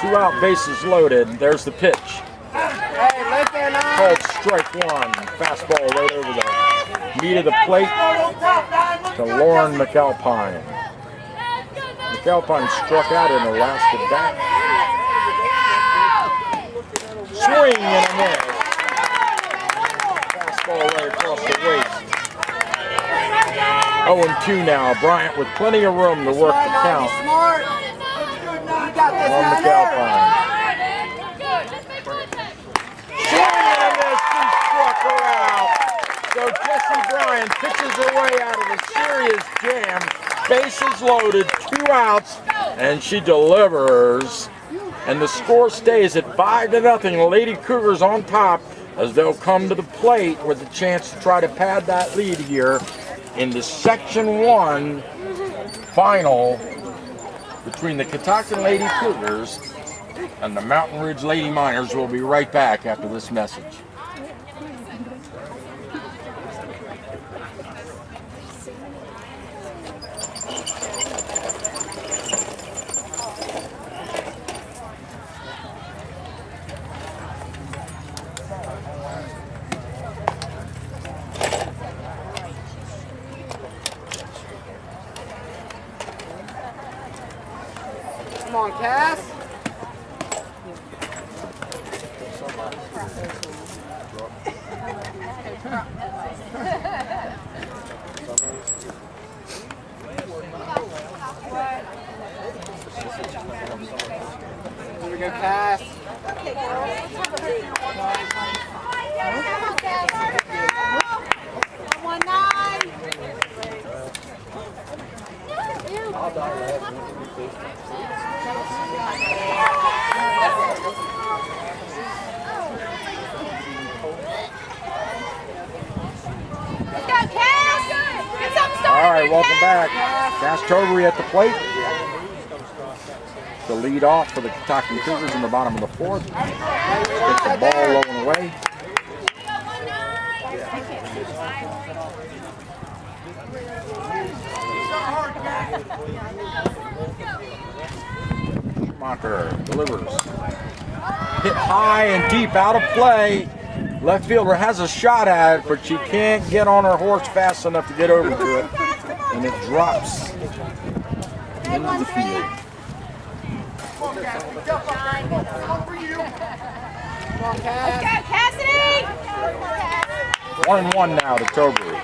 Speaker 1: 2 out, bases loaded. There's the pitch. Called strike 1. Fastball right over the meat of the plate to Lauren McAlpine. McAlpine struck out in the last at bat. Swing and a miss. 0-2 now. Bryant with plenty of room to work the count
Speaker 2: Smart. You got this,
Speaker 1: on the
Speaker 2: Niner.
Speaker 1: Calpine. Swing and a miss. She struck her out. So Jessie Bryant pitches her way out of a serious jam. Bases loaded, 2 outs, and she delivers. And the score stays at 5-0. Lady Cougars on top as they'll come to the plate with a chance to try to pad that lead here in the Section 1 final between the Catoctin Lady Cougars and the Mountainridge Lady Miners. We'll be right back after this message.
Speaker 2: Come on, Cass. Here we go, Cass.
Speaker 5: 'Let's go, Cass! Get something started.
Speaker 1: All right, welcome
Speaker 5: Cass.
Speaker 1: back. Cass Tovery at the plate. The lead off for the Catoctin Cougars in the bottom of the 4th. Gets the ball low and away. Schumacher delivers. Hit high and deep, out of play. Left fielder has a shot at it, but she can't get on her horse fast enough to get over to it. And it drops into the field.
Speaker 2: Come on,
Speaker 5: Let's
Speaker 2: Cass.
Speaker 5: go, Cassidy!
Speaker 1: 1-1 now to Tovery.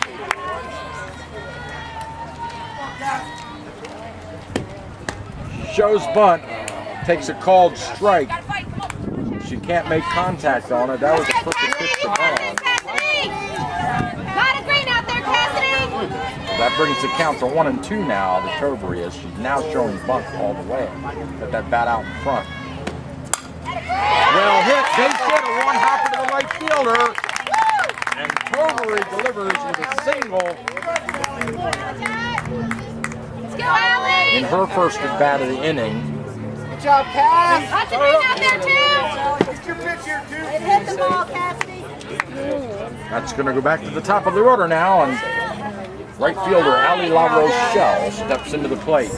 Speaker 1: Shows bunt, takes a called strike. She can't make contact on it. That was a perfect pitch to ball.
Speaker 5: Cassidy! Not a green out there, Cassidy!
Speaker 1: That brings the count to 1-2 now to Tovery as she's now showing bunt all the way. Got that bat out in front. Well hit, base hit, a one-hopper to the right fielder. And Tovery delivers with a single
Speaker 5: Let's go, Allie!
Speaker 1: in her first at bat of the inning.
Speaker 2: Good job, Cass.
Speaker 5: Lots of green out there, too!
Speaker 3: It's your pitch here, too.
Speaker 5: It hit the ball, Cassidy.
Speaker 1: That's going to go back to the top of the order now, and right fielder Ali LaRochelle steps into the plate.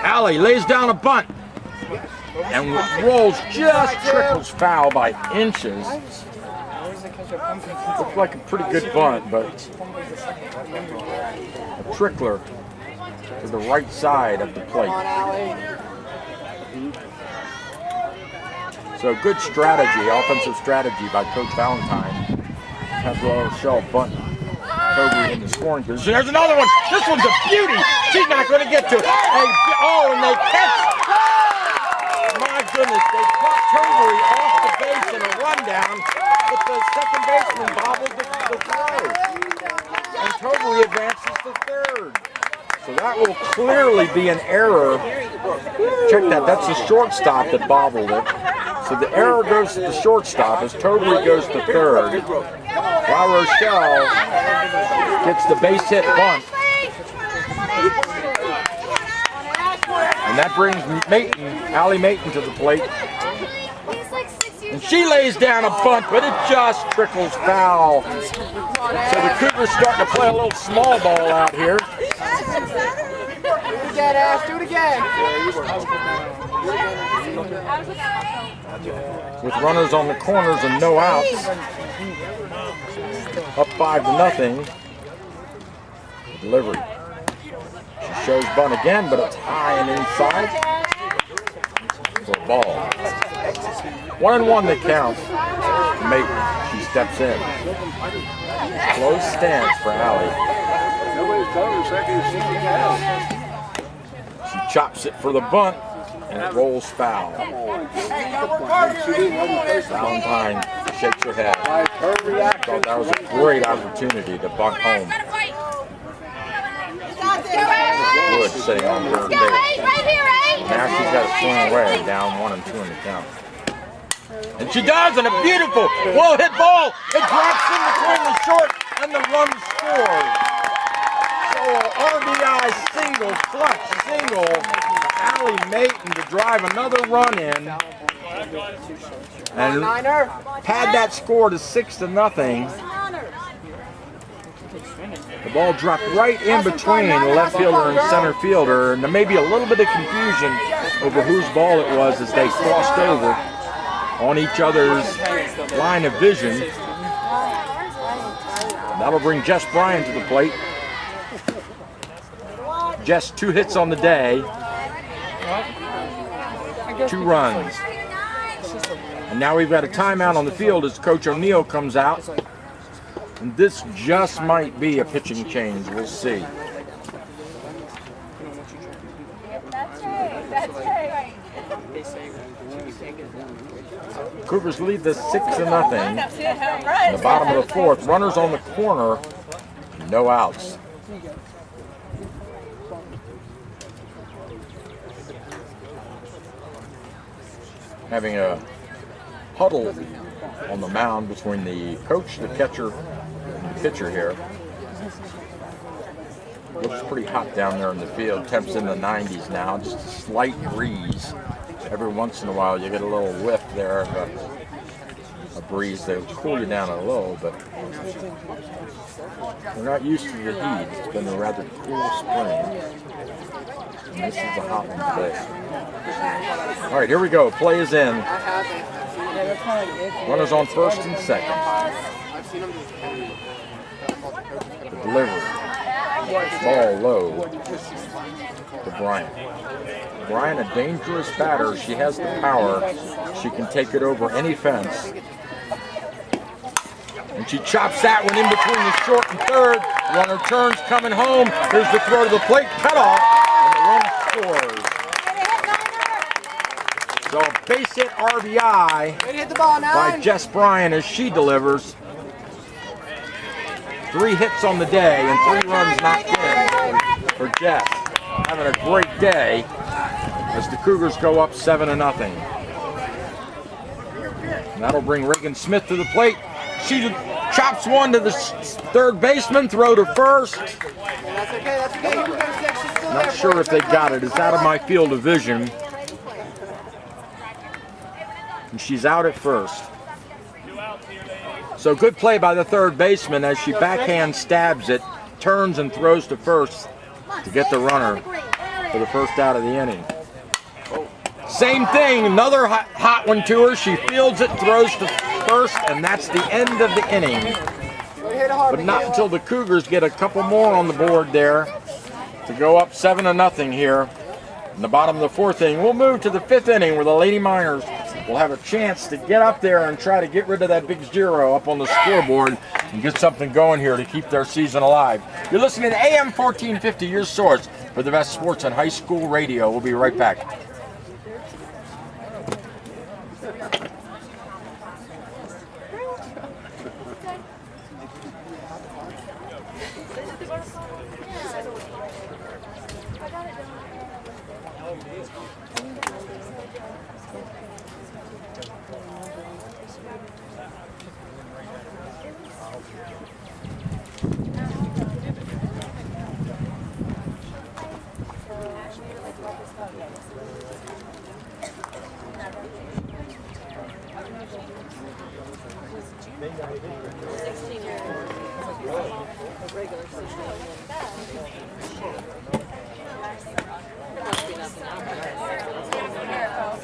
Speaker 1: Ali lays down a bunt and rolls, just trickles foul by inches. Looks like a pretty good bunt, but a trickler to the right side of the plate.
Speaker 2: Come on, Allie.
Speaker 1: So good strategy, offensive strategy by Coach Valentine. Has LaRochelle bunt Tovery in the scoring position. There's another one. This one's a beauty. She's not going to get to it. And they catch. My goodness, they caught Tovery off the base in a rundown, but the second baseman bobbled the throw. And Tovery advances to third. So that will clearly be an error. Check that. That's the shortstop that bobbled it. So the error goes to the shortstop as Tovery goes to third. LaRochelle gets the base hit bunt. And that brings Allie Mayton to the plate. And she lays down a bunt, but it just trickles foul. So the Cougars starting to play a little small ball out here.
Speaker 2: Do it again, Ash. Do it again.
Speaker 1: With runners on the corners and no outs. Up 5-0. Delivery. She shows bunt again, but it's high and inside. For a ball. 1-1 that counts. Mate. She steps in. Close stance for Allie. She chops it for the bunt, and it rolls foul. Valentine shakes her head. Thought that was a great opportunity to bunt home. Wood sitting on third base. Now she's got to swing away, down 1 and 2 in the count. And she does, and a beautiful, well-hit ball. It drops in between the short and the run scores. So RBI single, clutch single, Allie Mayton to drive another run in, and pad that score to 6-0. The ball dropped right in between the left fielder and center fielder, and there may be a little bit of confusion over whose ball it was as they crossed over on each other's line of vision. That'll bring Jess Bryan to the plate. Jess, 2 hits on the day, 2 runs. And now we've got a timeout on the field as Coach O'Neill comes out. And this just might be a pitching change. We'll see. Cougars lead this 6-0. In the bottom of the 4th, runners on the corner, no outs. Having a huddle on the mound between the coach, the catcher, and the pitcher here. Looks pretty hot down there in the field. Temps in the 90s now, just a slight breeze. Every once in a while you get a little whiff there of a breeze that will cool you down a little, but we're not used to the heat. It's been a rather cool spring. And this is a hot one today. All right, here we go. Play is in. Runners on first and second. The delivery. Ball low to Bryant. Bryant, a dangerous batter. She has the power. She can take it over any fence. And she chops that one in between the short and third. Runner turns, coming home. Here's the throw to the plate, cut off, and the run scores. So base hit RBI by Jess Bryan as she delivers. 3 hits on the day and 3 runs knocked in for Jess. Having a great day as the Cougars go up 7-0. And that'll bring Reagan Smith to the plate. She chops one to the third baseman, throw to first. Not sure if they got it. It's out of my field of vision. And she's out at first. So good play by the third baseman as she backhand stabs it, turns and throws to first to get the runner for the first out of the inning. Same thing, another hot one to her. She fields it, throws to first, and that's the end of the inning. But not until the Cougars get a couple more on the board there to go up 7-0 here in the bottom of the 4th inning. We'll move to the 5th inning where the Lady Miners will have a chance to get up there and try to get rid of that big 0 up on the scoreboard and get something going here to keep their season alive. You're listening to AM 1450, your source for the best sports on high school radio. We'll be right back.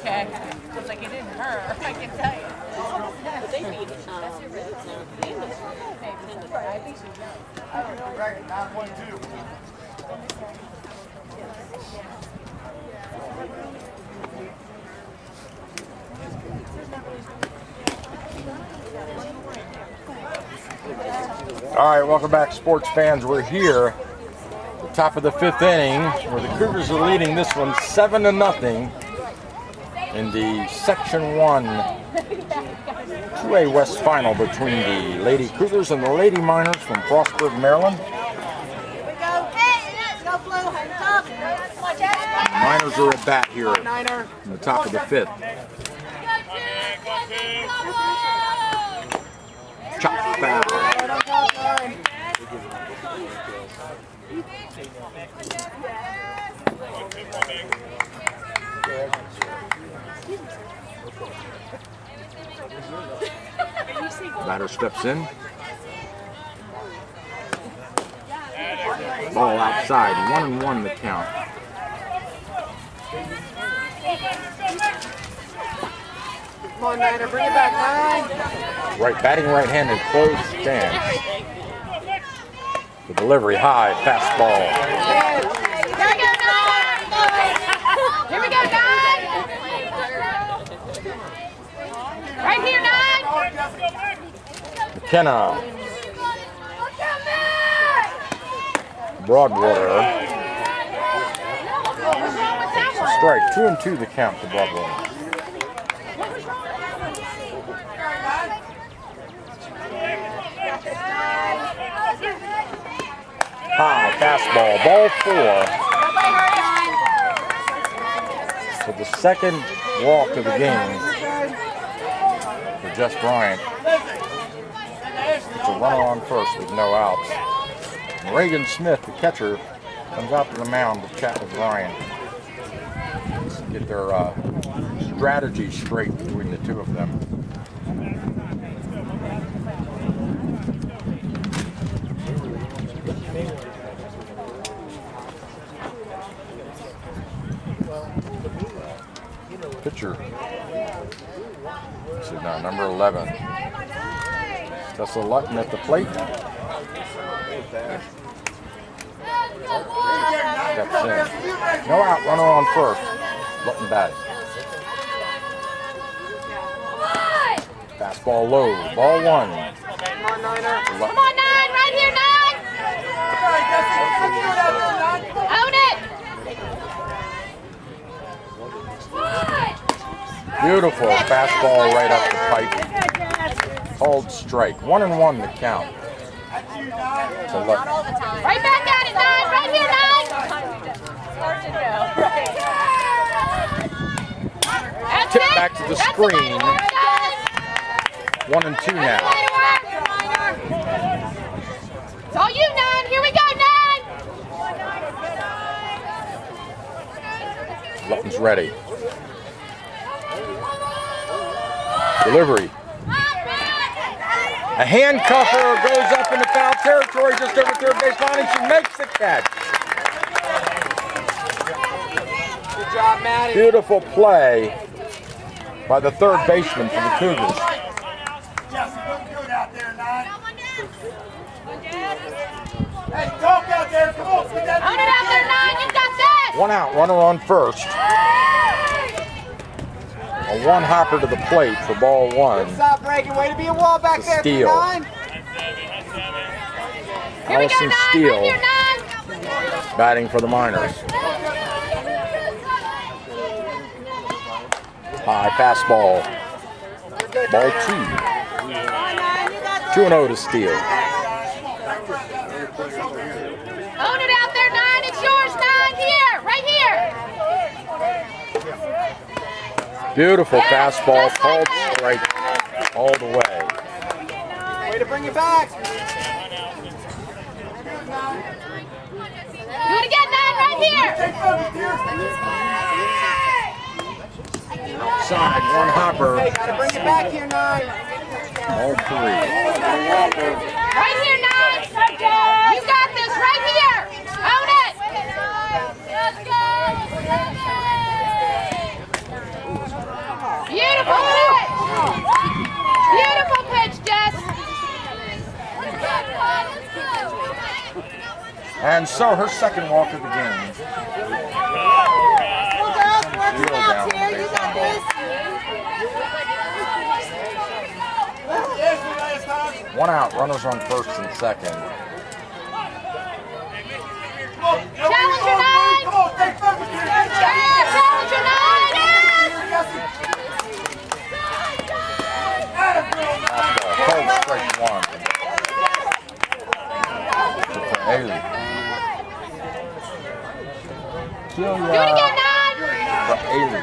Speaker 5: Okay. Looks like it didn't hurt, I can tell you.
Speaker 6: But they beat
Speaker 3: Right, 9.2.
Speaker 1: All right, welcome back, sports fans. We're here at the top of the 5th inning where the Cougars are leading this one 7-0 in the Section 1 2A West final between the Lady Cougars and the Lady Miners from Frostburg, Maryland. Miners are at bat here in the top of the 5th. Chop foul. Batter steps in. Ball outside, 1-1 the count.
Speaker 2: Come on, Niner, bring it back, 9.
Speaker 1: Right, batting right-handed, closed stance. The delivery high, fastball.
Speaker 5: Here we go, 9. Here we go, 9. Right here, 9.
Speaker 1: McKenna. Broadwater. It's a strike, 2-2 the count to Broadwater. High fastball, ball 4. So the second walk of the game for Jess Bryant. It's a runner on first with no outs. And Reagan Smith, the catcher, comes out to the mound to chat with Ryan. Let's get their strategy straight between the two of them. Pitcher. This is now number 11. Tessa Lutton at the plate. Steps in. No out, runner on first. Lutton batting. Fastball low, ball 1.
Speaker 2: Come on, Niner.
Speaker 5: Come on, 9, right here, 9. Own it.
Speaker 1: Beautiful fastball right up the pipe. Called strike. 1-1 the count. To Lutton.
Speaker 5: Right back at it, 9. Right here, 9. That's
Speaker 1: Tip
Speaker 5: it.
Speaker 1: back to the
Speaker 5: That's
Speaker 1: screen.
Speaker 5: The
Speaker 1: 1-2 now.
Speaker 5: It's all you, 9. Here we go, 9.
Speaker 1: Lutton's ready. Delivery. A handcuffer goes up into foul territory just over third base line and she makes the catch.
Speaker 2: Good job, Maddie.
Speaker 1: Beautiful play by the third baseman for the Cougars.
Speaker 3: Jesse, look good out there, 9. Hey, talk out there. Come on, get that.
Speaker 5: Own it out there, 9. You got this.
Speaker 1: 1 out, runner on first. A 1-hopper to the plate for ball 1.
Speaker 2: Stop, Reagan. Way to be a wall back there,
Speaker 1: Steal.
Speaker 2: 9.
Speaker 5: Here we go, 9.
Speaker 1: Allison Steele
Speaker 5: Right here, 9.
Speaker 1: batting for the Miners. High fastball. Ball 2. 2-0 to Steele.
Speaker 5: Own it out there, 9. It's yours, 9. Here, right here.
Speaker 1: Beautiful fastball, called strike all the way.
Speaker 2: Way to bring it back.
Speaker 5: Do it again, 9. Right here.
Speaker 1: Outside, 1-hopper,
Speaker 2: Hey, gotta bring it back here, 9.
Speaker 1: ball 3.
Speaker 5: Right here, 9. You got this. Right here. Own it. Beautiful pitch. Beautiful pitch, Jess.
Speaker 1: And so her second walk of the game.
Speaker 2: Girls, work it out here. You got this.
Speaker 1: 1 out, runners on first and second.
Speaker 5: Challenger 9!
Speaker 3: Come on, stay focused here.
Speaker 5: Challenger 9!
Speaker 1: Cold straight 1. For Haley.
Speaker 5: Do it again, 9!
Speaker 1: For Haley.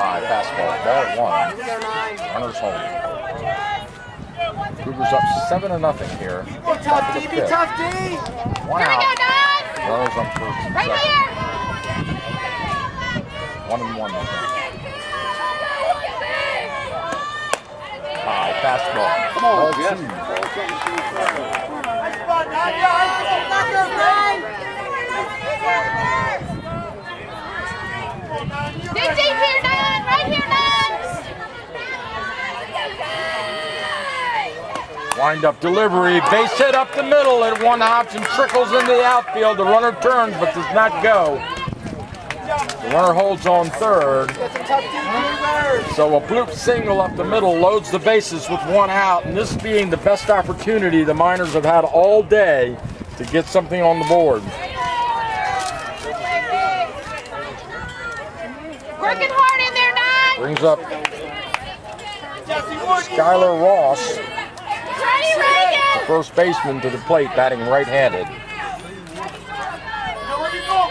Speaker 1: High fastball, ball 1. Runners home. Cougars up 7-0 here.
Speaker 2: Be tough, D. Be tough, D.
Speaker 1: 1
Speaker 5: Here we go,
Speaker 1: out.
Speaker 5: 9!
Speaker 1: Runners on first and
Speaker 5: Right
Speaker 1: second.
Speaker 5: here!
Speaker 1: 1-1. High fastball. Come on, ball 2.
Speaker 5: Dig deep here, 9! Right here, 9!
Speaker 1: Wind up delivery, base hit up the middle, and 1 hops and trickles into the outfield. The runner turns but does not go. The runner holds on third.
Speaker 2: Get some tough D reverse.
Speaker 1: So a bloop single up the middle loads the bases with 1 out, and this being the best opportunity the Miners have had all day to get something on the board.
Speaker 5: Working hard in there, 9!
Speaker 1: Brings up Skylar Ross,
Speaker 5: Ready, Reagan!
Speaker 1: the first baseman, to the plate, batting right-handed.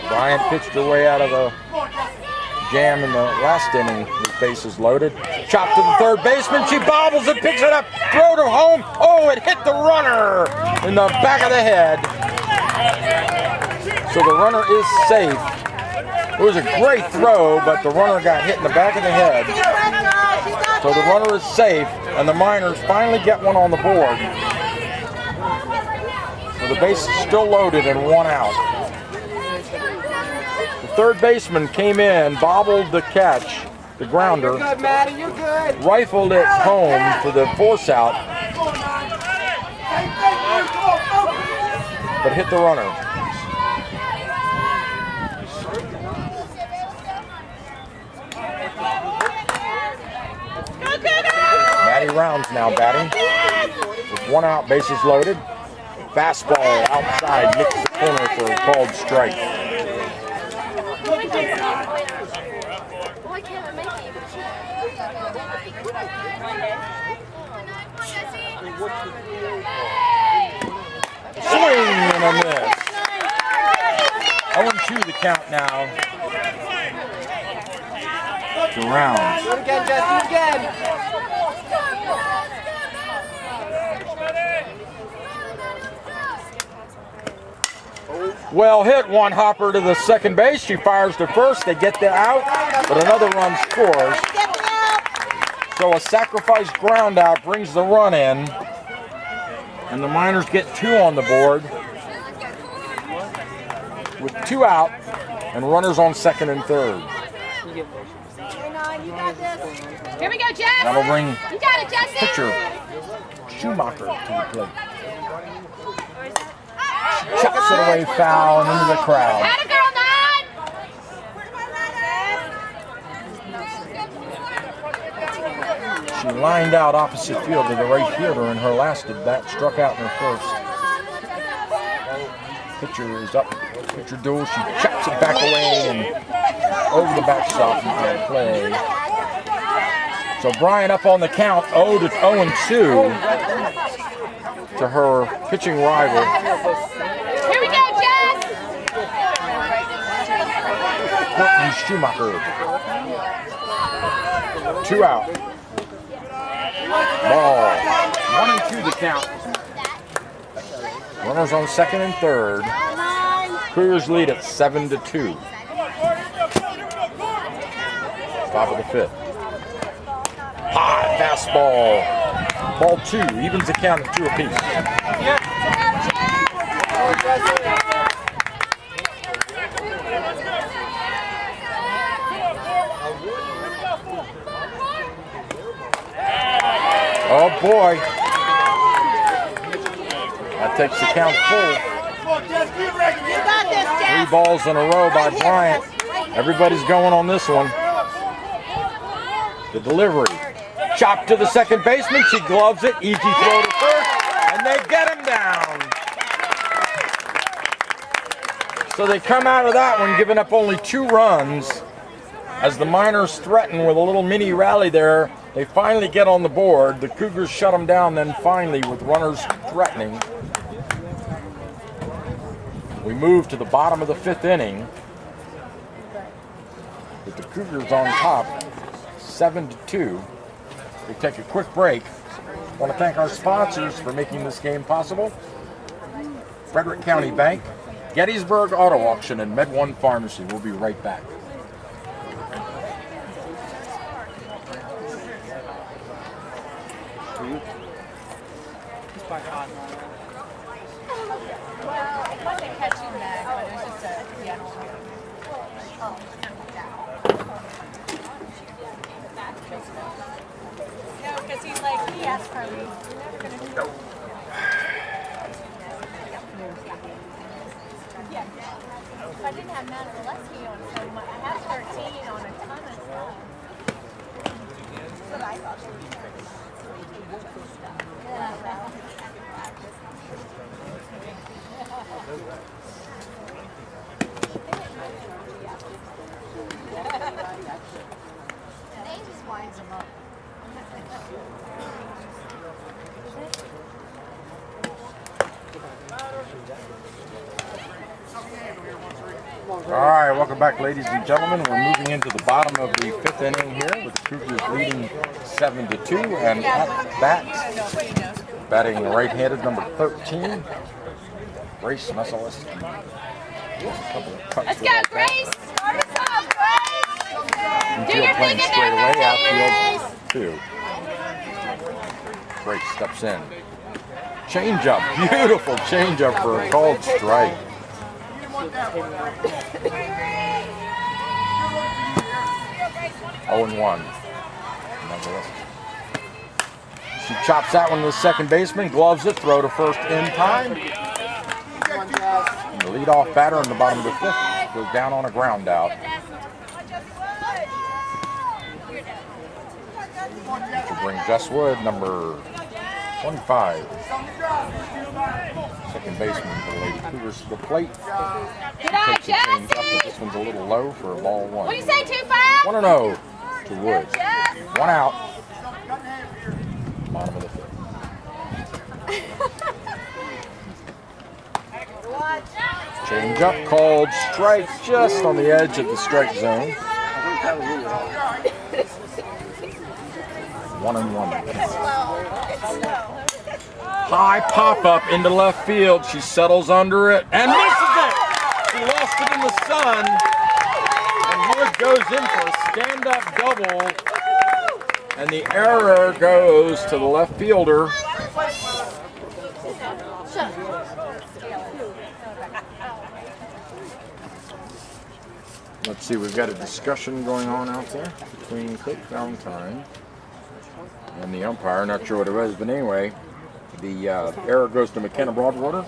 Speaker 1: Bryant pitched her way out of the jam in the last inning with bases loaded. Chop to the third baseman. She bobbles it, picks it up, throw to home. Oh, it hit the runner in the back of the head. So the runner is safe. It was a great throw, but the runner got hit in the back of the head. So the runner is safe, and the Miners finally get one on the board. So the base is still loaded and 1 out. The third baseman came in, bobbled the catch, the grounder,
Speaker 2: You're good, Maddie. You're good.
Speaker 1: rifled it home for the force out, but hit the runner. Maddie Rounds now batting with 1 out, bases loaded. Fastball outside, nicks the corner for a called strike.
Speaker 5: Why can't I make
Speaker 1: Swing and a miss. 0-2 the count now to Rounds.
Speaker 2: Do it again, Jesse. Again.
Speaker 1: Well hit, 1 hopper to the second base. She fires to first. They get the out, but another run scores. So a sacrifice ground out brings the run in, and the Miners get 2 on the board with 2 out and runners on second and third.
Speaker 5: Here we go, Jess!
Speaker 1: That'll bring
Speaker 5: You got it, Jesse!
Speaker 1: pitcher Schumacher to the plate. Chucks it away foul and into the crowd.
Speaker 5: Atta girl, 9!
Speaker 1: She lined out opposite field to the right fielder in her last at bat, struck out in her first. Pitcher is up, pitcher duel, she chops it back away and over the backstop and play. So Bryant up on the count, 0-2 to her pitching rival.
Speaker 5: Here we go, Jess!
Speaker 1: Courtney Schumacher. 2 out. Ball. 1-2 the count. Runners on second and third. Cougars lead at 7-2. Top of the 5th. High fastball. Ball 2 evens the count at 2 apiece. Oh boy. That takes the count full. 3 balls in a row by Bryant. Everybody's going on this one. The delivery. Chop to the second baseman. She gloves it. Easy throw to first. And they get him down. So they come out of that one giving up only 2 runs. As the Miners threaten with a little mini rally there, they finally get on the board. The Cougars shut them down then finally with runners threatening. We move to the bottom of the 5th inning with the Cougars on top, 7-2. We take a quick break. I want to thank our sponsors for making this game possible. Frederick County Bank, Gettysburg Auto Auction, and Med One Pharmacy. We'll be right back.
Speaker 5: Because he's like, he asked for me. Yeah. If I didn't have Matt Gillespie on so much, I have 13 on a ton of stuff. That's what I thought. They just winds them up.
Speaker 1: All right, welcome back, ladies and gentlemen. We're moving into the bottom of the 5th inning here with the Cougars leading 7-2, and at bat, batting right-handed number 13, Grace Messelis.
Speaker 5: Let's go, Grace! Start us off, Grace! Do
Speaker 1: Infield
Speaker 5: your
Speaker 1: playing
Speaker 5: thing in
Speaker 1: straight away,
Speaker 5: there,
Speaker 1: outfield 2. Grace steps in. Change-up, beautiful change-up for a called strike. 0-1. She chops that one to the second baseman, gloves it, throw to first in time. And the leadoff batter in the bottom of the 5th goes down on a ground out. To bring Jess Wood, number 25. Second baseman for the Lady Cougars to the plate.
Speaker 5: Good eye,
Speaker 1: Takes a change up, but
Speaker 5: Jesse!
Speaker 1: this one's a little low for a ball 1.
Speaker 5: What do you say, 2-5?
Speaker 1: 1-0 to Wood. 1 out. Bottom of the 5th. Change up, called strike, just on the edge of the strike zone. 1-1. High pop up into left field. She settles under it and misses it. She lost it in the sun. And Wood goes in for a stand-up double. And the error goes to the left fielder. Let's see, we've got a discussion going on out there between Coach Valentine and the umpire. Not sure what it was, but anyway, the error goes to McKenna Broadwater.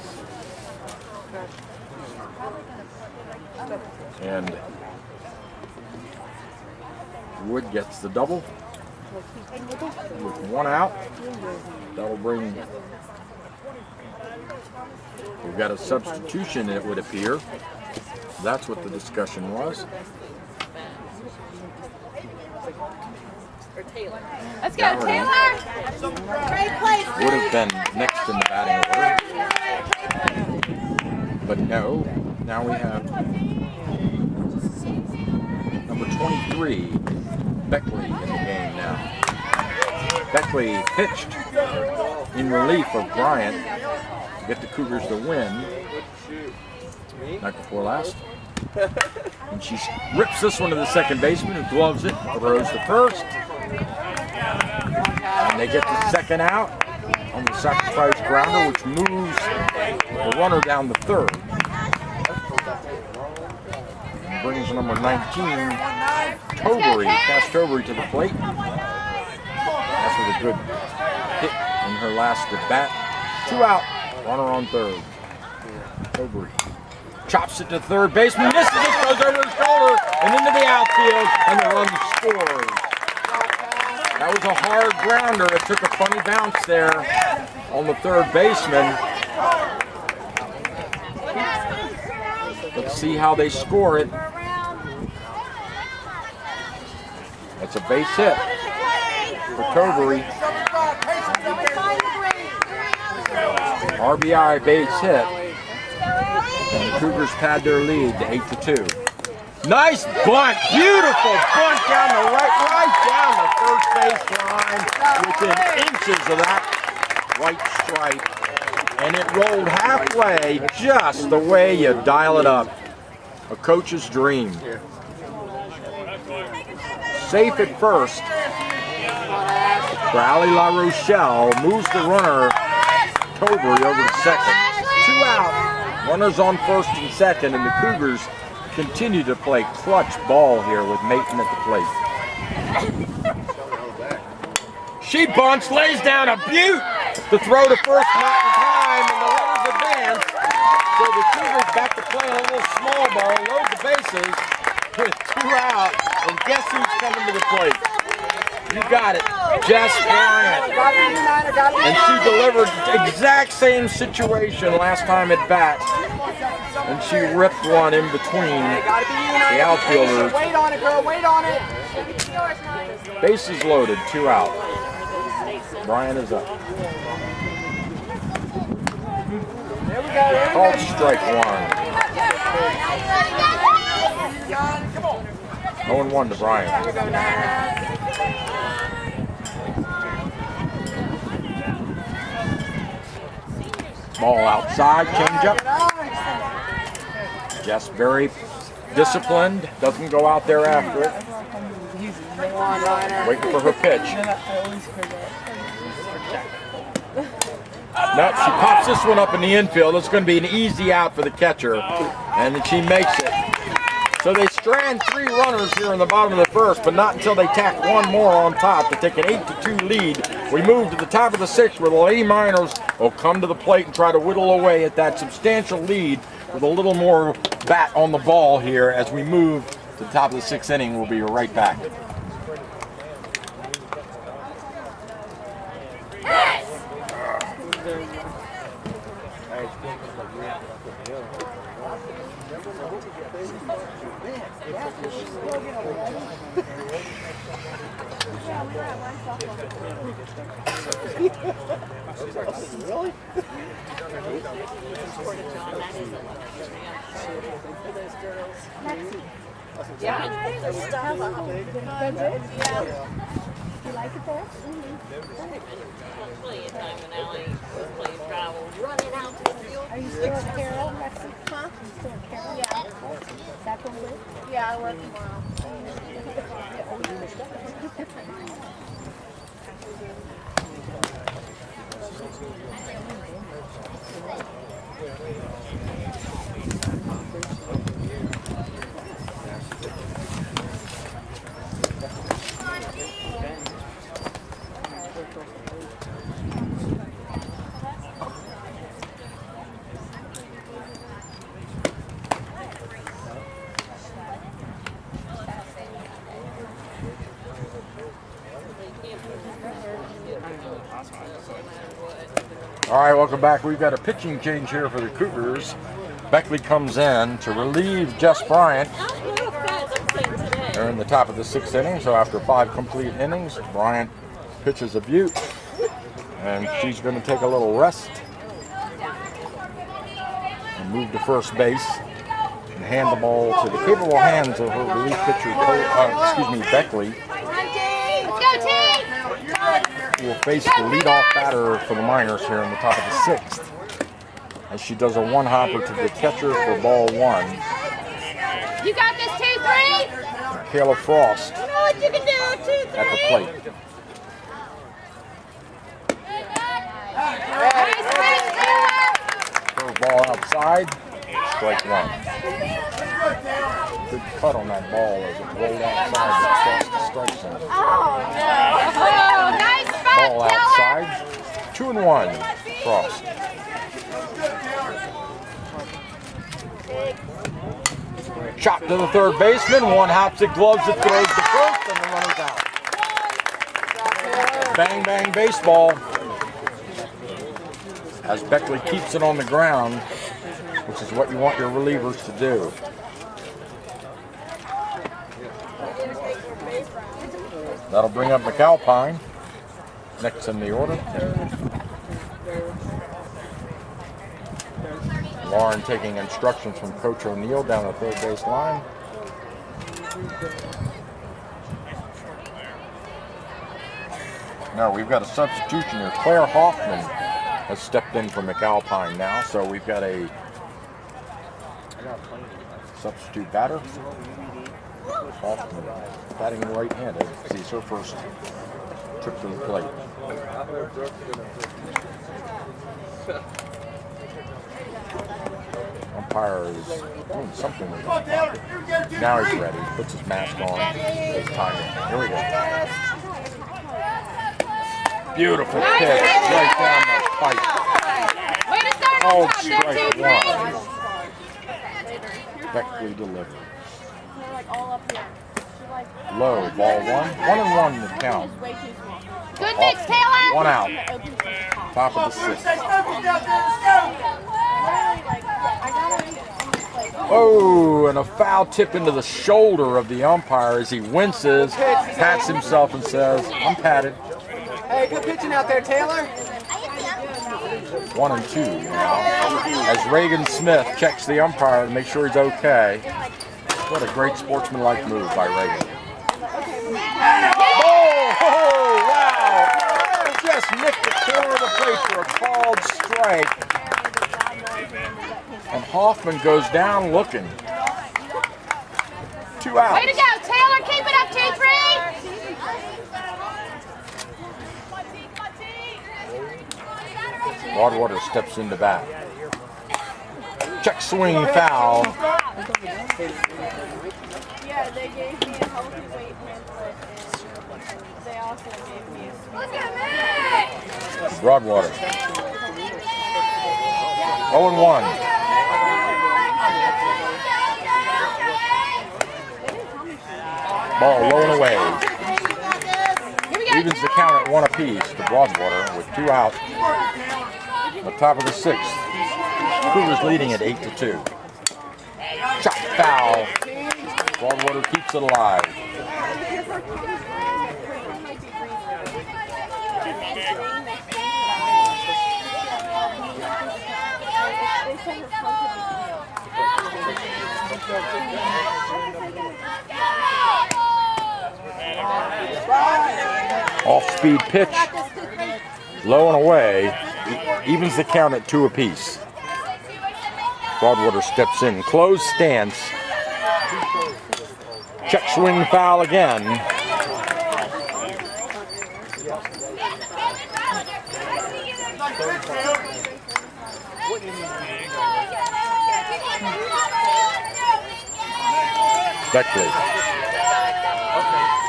Speaker 1: And Wood gets the double with 1 out. That'll bring, we've got a substitution, it would appear. That's what the discussion was.
Speaker 5: Let's go, Taylor! Great play,
Speaker 1: Would have been next in the batting order. But no, now we have number 23, Beckley, in the game now. Beckley pitched in relief of Bryant to get the Cougars the win. Night before last. And she rips this one to the second baseman, who gloves it, throws to first. And they get the second out on the sacrifice grounder, which moves the runner down the third. And brings number 19, Tobery, Cass Tobery, to the plate. That's with a good hit in her last at bat. 2 out, runner on third. Tobery chops it to third baseman, misses it, goes over his shoulder and into the outfield, and the run scores. That was a hard grounder. It took a funny bounce there on the third baseman. Let's see how they score it. That's a base hit for Covery. RBI base hit. And the Cougars pad their lead to 8-2. Nice bunt, beautiful bunt down the right down the first base line within inches of that right stripe. And it rolled halfway just the way you dial it up. A coach's dream. Safe at first. Rally La Rochelle moves the runner Covery over to second. 2 out. Runners on first and second, and the Cougars continue to play clutch ball here with Maton at the plate. She bunts, lays down a beaut. The throw to first not in time, and the runners advance. So the Cougars back to playing a little small ball, load the bases with 2 out, and guess who's coming to the plate? You got it, Jess Bryant. And she delivered exact same situation last time at bat. And she ripped one in between the outfielders.
Speaker 2: Wait on it, girl. Wait on it.
Speaker 1: Bases loaded, 2 out. Bryant is up.
Speaker 2: There we go.
Speaker 1: Called strike 1. 0-1 to Bryant. Ball outside, changeup. Jess very disciplined, doesn't go out there after it. Waiting for her pitch. No, she pops this one up in the infield. It's going to be an easy out for the catcher, and then she makes it. So they strand 3 runners here in the bottom of the first, but not until they tack 1 more on top to take an 8-2 lead. We move to the top of the 6th where the Lady Miners will come to the plate and try to whittle away at that substantial lead with a little more bat on the ball here as we move to the top of the 6th inning. We'll be right back.
Speaker 4: Really?
Speaker 5: Yeah. You like it there? Are you still at Carol, Lexi? Huh? You still at Carol? Yeah. Is that going to live? Yeah, I work tomorrow.
Speaker 1: All right, welcome back. We've got a pitching change here for the Cougars. Beckley comes in to relieve Jess Bryant. They're in the top of the 6th inning, so after 5 complete innings, Bryant pitches a beaut, and she's going to take a little rest and move to first base and hand the ball to the capable hands of her relief pitcher, Beckley, who will face the leadoff batter for the Miners here in the top of the 6th, as she does a 1-hopper to the catcher for ball 1.
Speaker 5: You got this, 2-3?
Speaker 1: Kayla Frost
Speaker 5: You know what you can do, 2-3.
Speaker 1: at the plate. Curve ball outside, strike 1. Good cut on that ball as it rolled outside and crossed the strike zone.
Speaker 5: Oh, nice spot,
Speaker 1: Ball outside, 2-1, Frost. Shot to the third baseman, 1 hops it, gloves it, throws to first, and the runner's out. bang bang baseball as Beckley keeps it on the ground, which is what you want your relievers to do. That'll bring up McAlpine next in the order. Lauren taking instructions from Coach O'Neill down the third base line. No, we've got a substitution here. Claire Hoffman has stepped in for McAlpine now, so we've got a substitute batter. Hoffman batting right-handed. Sees her first trip to the plate. Umpire is doing something with his pocket. Now he's ready. Puts his mask on. His timing. Here we go. Beautiful pitch right down the pipe. Oh, strike one. Beckley delivers. Low, ball one. 1-1 in the count.
Speaker 5: Good mix, Taylor.
Speaker 1: One out. Top of the sixth. Oh, and a foul tip into the shoulder of the umpire as he winces, pats himself and says, I'm patted.
Speaker 2: Hey, good pitching out there, Taylor.
Speaker 1: 1-2 now. As Reagan Smith checks the umpire to make sure he's okay. What a great sportsmanlike move by Reagan. Oh, wow! Just nicked the corner of the plate for a called strike. And Hoffman goes down looking. 2 outs.
Speaker 5: Way to go, Taylor. Keep it up, 2-3.
Speaker 1: Broadwater steps into bat. Check swing foul.
Speaker 5: Yeah, they gave me a healthy weight pamphlet, and they also gave me a sweet.
Speaker 1: Broadwater. 0-1. Ball low and away. Evens the count at 1 apiece to Broadwater with 2 outs. The top of the sixth. Cougars leading at 8-2. Shot foul. Broadwater keeps it alive. Off-speed pitch, low and away, evens the count at 2 apiece. Broadwater steps in, closed stance. Check swing foul again. Beckley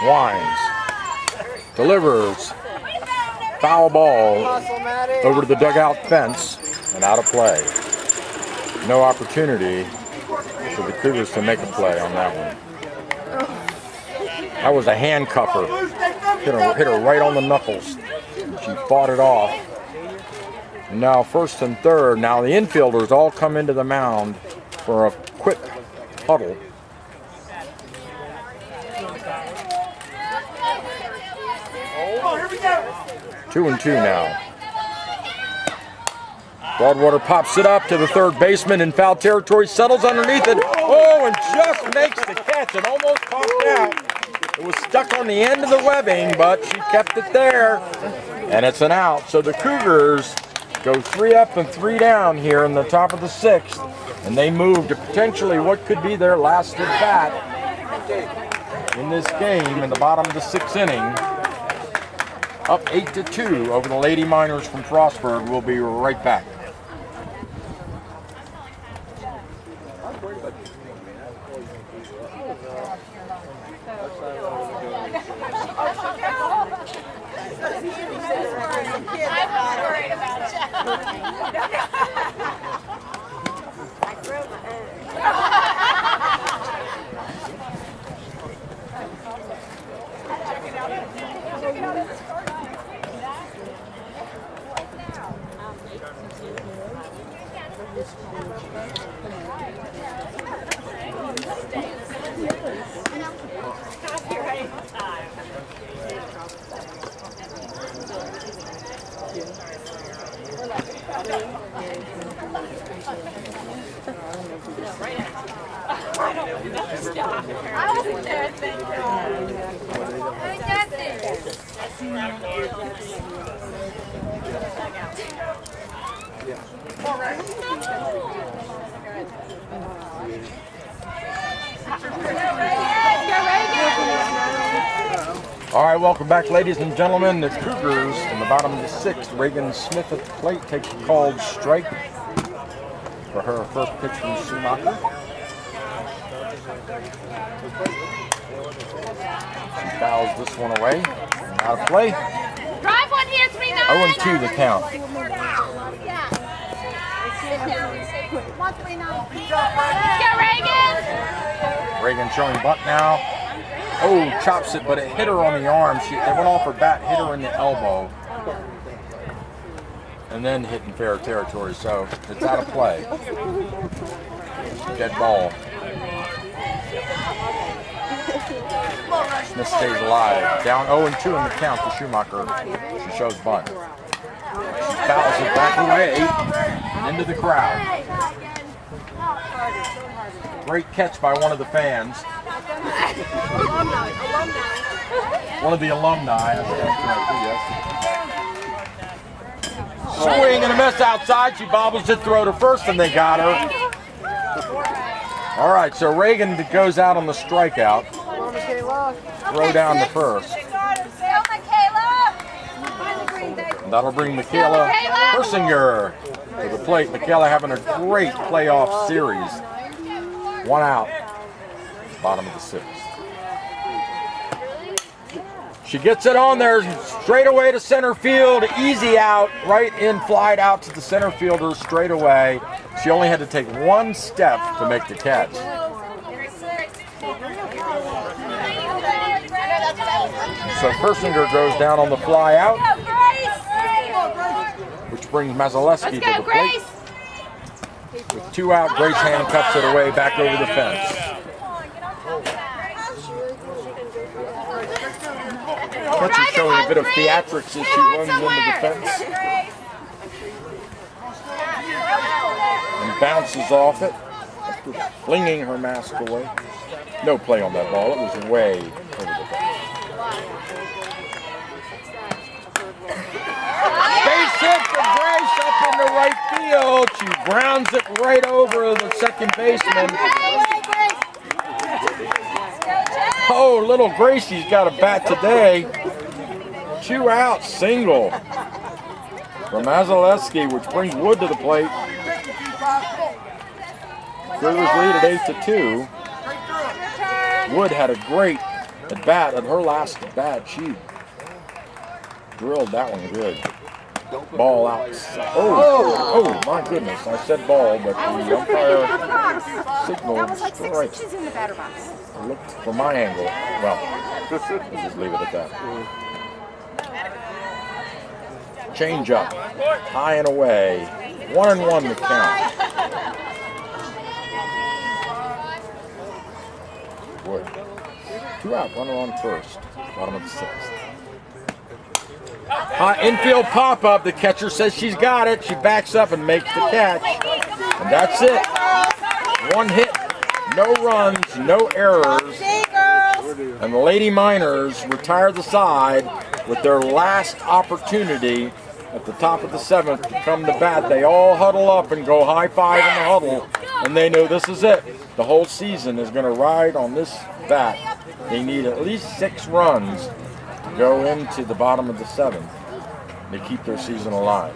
Speaker 1: winds, delivers, foul ball over to the dugout fence and out of play. No opportunity for the Cougars to make a play on that one. That was a handcuffer. Hit her right on the knuckles. She fought it off. And now first and third. Now the infielders all come into the mound for a quick huddle.
Speaker 3: Here we go.
Speaker 1: 2-2 now. Broadwater pops it up to the third baseman in foul territory, settles underneath it. Oh, and just makes the catch. It almost popped out. It was stuck on the end of the webbing, but she kept it there. And it's an out. So the Cougars go 3 up and 3 down here in the top of the sixth. And they move to potentially what could be their last at bat in this game in the bottom of the 6th inning. Up 8-2 over the Lady Miners from Frostburg. We'll be right back.
Speaker 5: I wasn't there, thank you. Hey, Jesse.
Speaker 1: All right, welcome back, ladies and gentlemen. The Cougars in the bottom of the sixth. Reagan Smith at the plate takes a called strike for her first pitch from Schumacher. She fouls this one away. Out of play.
Speaker 5: Drive one here, 3-9.
Speaker 1: 0-2 the count.
Speaker 5: Get Reagan.
Speaker 1: Reagan showing butt now. Oh, chops it, but it hit her on the arm. It went off her bat, hit her in the elbow, and then hit in fair territory, so it's out of play. Dead ball. Smith stays alive. Down 0-2 in the count to Schumacher. She shows bunt. She fouls it back away and into the crowd. Great catch by one of the fans. One of the alumni. Swing and a miss outside. She bobbles it, throw to first, and they got her. All right, so Reagan goes out on the strikeout. Throw down to first. That'll bring Michaela Persinger to the plate. Michaela having a great playoff series. 1 out, bottom of the sixth. She gets it on there, straight away to center field, easy out, right in, flied out to the center fielder straight away. She only had to take one step to make the catch. So Persinger goes down on the fly out, which brings Mazaleski to the plate. With 2 out, Grace handcuffs it away back over the fence. Catcher's showing a bit of theatrics as she runs into the fence. And bounces off it after flinging her mask away. No play on that ball, it was way over the fence. Base hit for Grace up into right field. She grounds it right over the second baseman. Oh, little Gracie's got a bat today. 2 out, single from Mazaleski, which brings Wood to the plate. Cougars lead at 8-2. Wood had a great at bat at her last at bat. She drilled that one good. Ball out. Oh my goodness! I said ball, but the umpire signaled strike. I looked from my angle. Well, we'll just leave it at that. Change up, high and away. 1-1 to count. Wood. 2 out, runner on first. Bottom of the sixth. Infield pop-up. The catcher says she's got it. She backs up and makes the catch. And that's it. 1 hit, no runs, no errors. And the Lady Miners retire the side with their last opportunity at the top of the 7th to come to bat. They all huddle up and go high-five in the huddle. And they know this is it. The whole season is going to ride on this bat. They need at least 6 runs to go into the bottom of the 7th. They keep their season alive.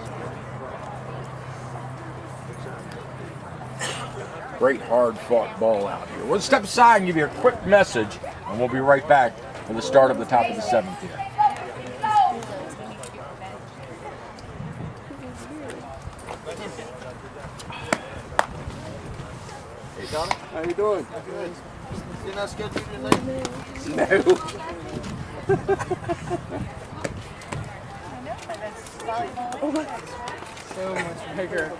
Speaker 1: Great hard-fought ball out here. We'll step aside and give you a quick message, and we'll be right back for the start of the top of the 7th here.
Speaker 3: Hey, Donna. How you doing? Good. You're not scheduled tonight? No.
Speaker 6: So much bigger.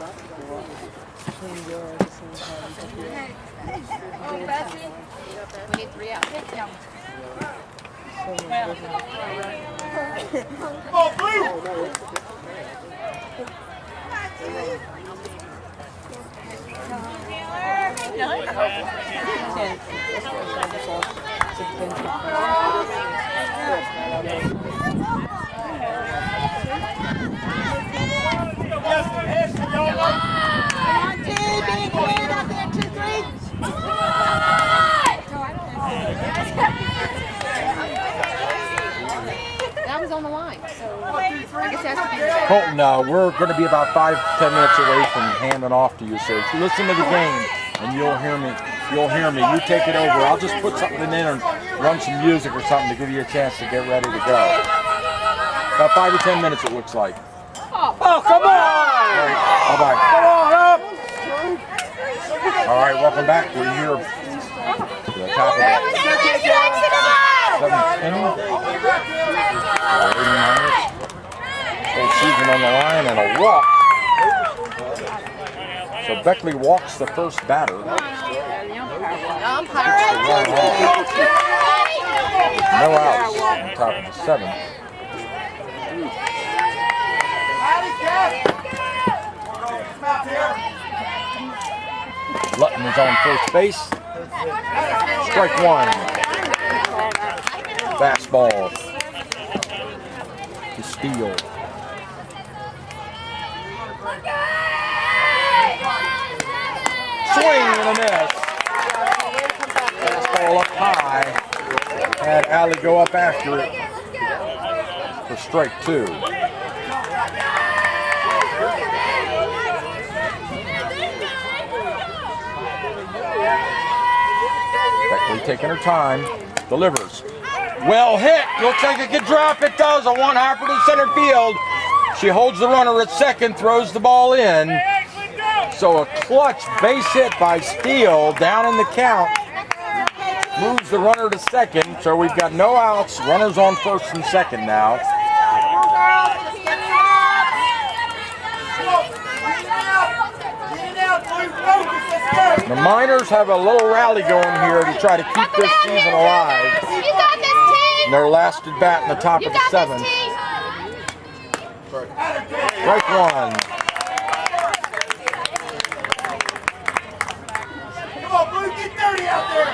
Speaker 5: We need 3 out.
Speaker 3: Come on, Blue!
Speaker 5: That was on the line, so I guess it has to be the back.
Speaker 1: Colton, we're going to be about 5-10 minutes away from handing off to you, so listen to the game, and you'll hear me. You'll hear me. You take it over. I'll just put something in and run some music or something to give you a chance to get ready to go. About 5 or 10 minutes, it looks like.
Speaker 3: Oh, come on!
Speaker 1: All right, bye-bye.
Speaker 3: Come on up!
Speaker 1: All right, welcome back. We're here to the top of the 7th inning. Full season on the line and a walk. So Beckley walks the first batter. No outs on top of the 7th. Lutton is on first base. Strike 1. Fastball to Steele. Swing and a miss. Fastball up high. Had Allie go up after it for strike 2. Beckley taking her time. Delivers. Well hit. Looks like it could drop. It does. A one-hopper to center field. She holds the runner at second, throws the ball in. So a clutch base hit by Steele down in the count. Moves the runner to second. So we've got no outs. Runners on first and second now. The Miners have a little rally going here to try to keep this season alive.
Speaker 5: You got this, team!
Speaker 1: Their last at bat in the top of the 7th. Strike 1.
Speaker 3: Come on, Blue, get dirty out there!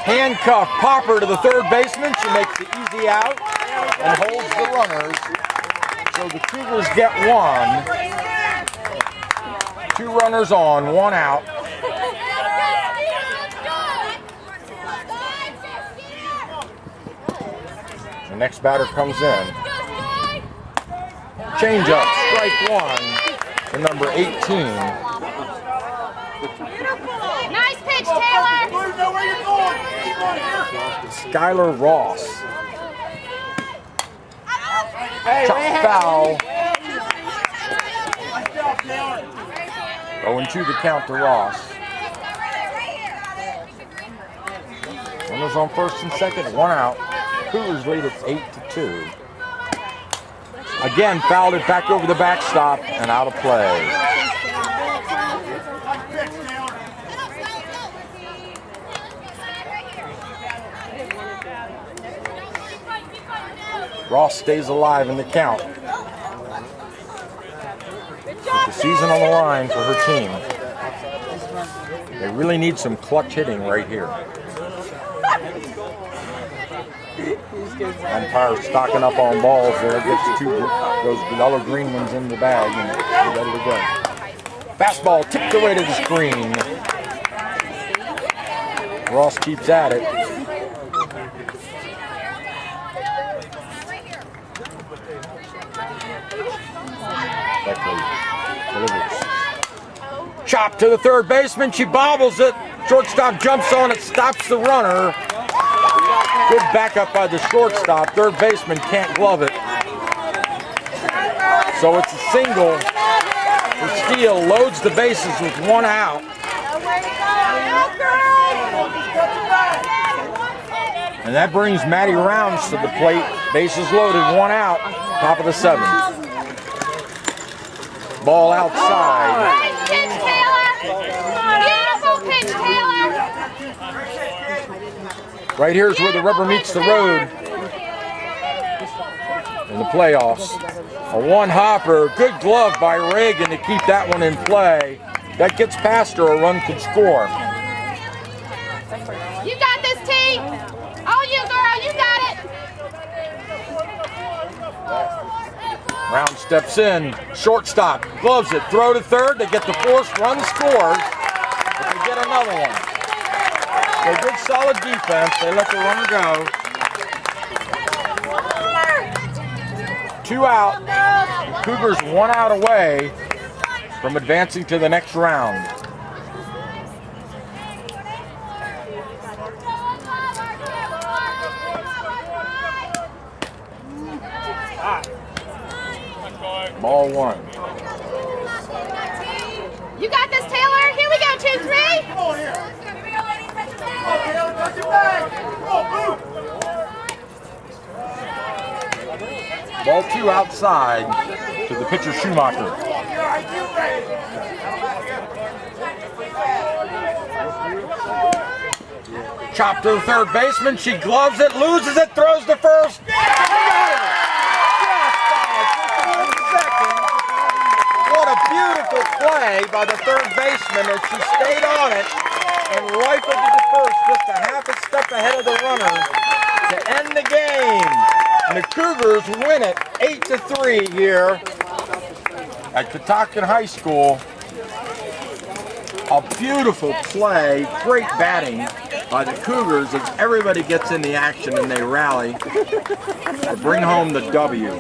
Speaker 1: Handcuff Popper to the third baseman. She makes the easy out and holds the runners. So the Cougars get 1. 2 runners on, 1 out. The next batter comes in. Change up, strike 1 for number 18.
Speaker 5: Nice pitch, Taylor!
Speaker 3: Blue, know where you're going! Keep on here!
Speaker 1: Skylar Ross. Chop foul. Going to the count to Ross. Runners on first and second, 1 out. Cougars lead at 8-2. Again, fouled it back over the backstop and out of play. Ross stays alive in the count. With the season on the line for her team. They really need some clutch hitting right here. Umpire stocking up on balls there. Gets those yellow green ones in the bag and we're ready to go. Fastball tipped away to the screen. Ross keeps at it. Beckley delivers. Chop to the third baseman. She bobbles it. Shortstop jumps on it, stops the runner. Good backup by the shortstop. Third baseman can't glove it. So it's a single. For Steele loads the bases with 1 out. And that brings Maddie Rounds to the plate. Bases loaded, 1 out, top of the 7th. Ball outside.
Speaker 5: Nice pitch, Taylor. Beautiful pitch, Taylor.
Speaker 1: Right here's where the rubber meets the road in the playoffs. A 1-hopper, good glove by Reagan to keep that one in play. That gets past her, a run could score.
Speaker 5: You got this, T. Oh, you girl, you got it.
Speaker 1: Round steps in, shortstop, gloves it, throw to third. They get the forced run, scores, but they get another one. So good solid defense, they let the runner go. 2 out, Cougars 1 out away from advancing to the next round. Ball 1.
Speaker 5: You got this, Taylor. Here we go, 2-3.
Speaker 3: Come on here. Come on, Taylor, touch your bag. Come on, move.
Speaker 1: Ball 2 outside to the pitcher Schumacher. Chop to the third baseman. She gloves it, loses it, throws to first. What a beautiful play by the third baseman as she stayed on it and rifled it to first, just a half a step ahead of the runner to end the game. And the Cougars win it 8-3 here at Catoctin High School. A beautiful play, great batting by the Cougars as everybody gets in the action and they rally to bring home the W.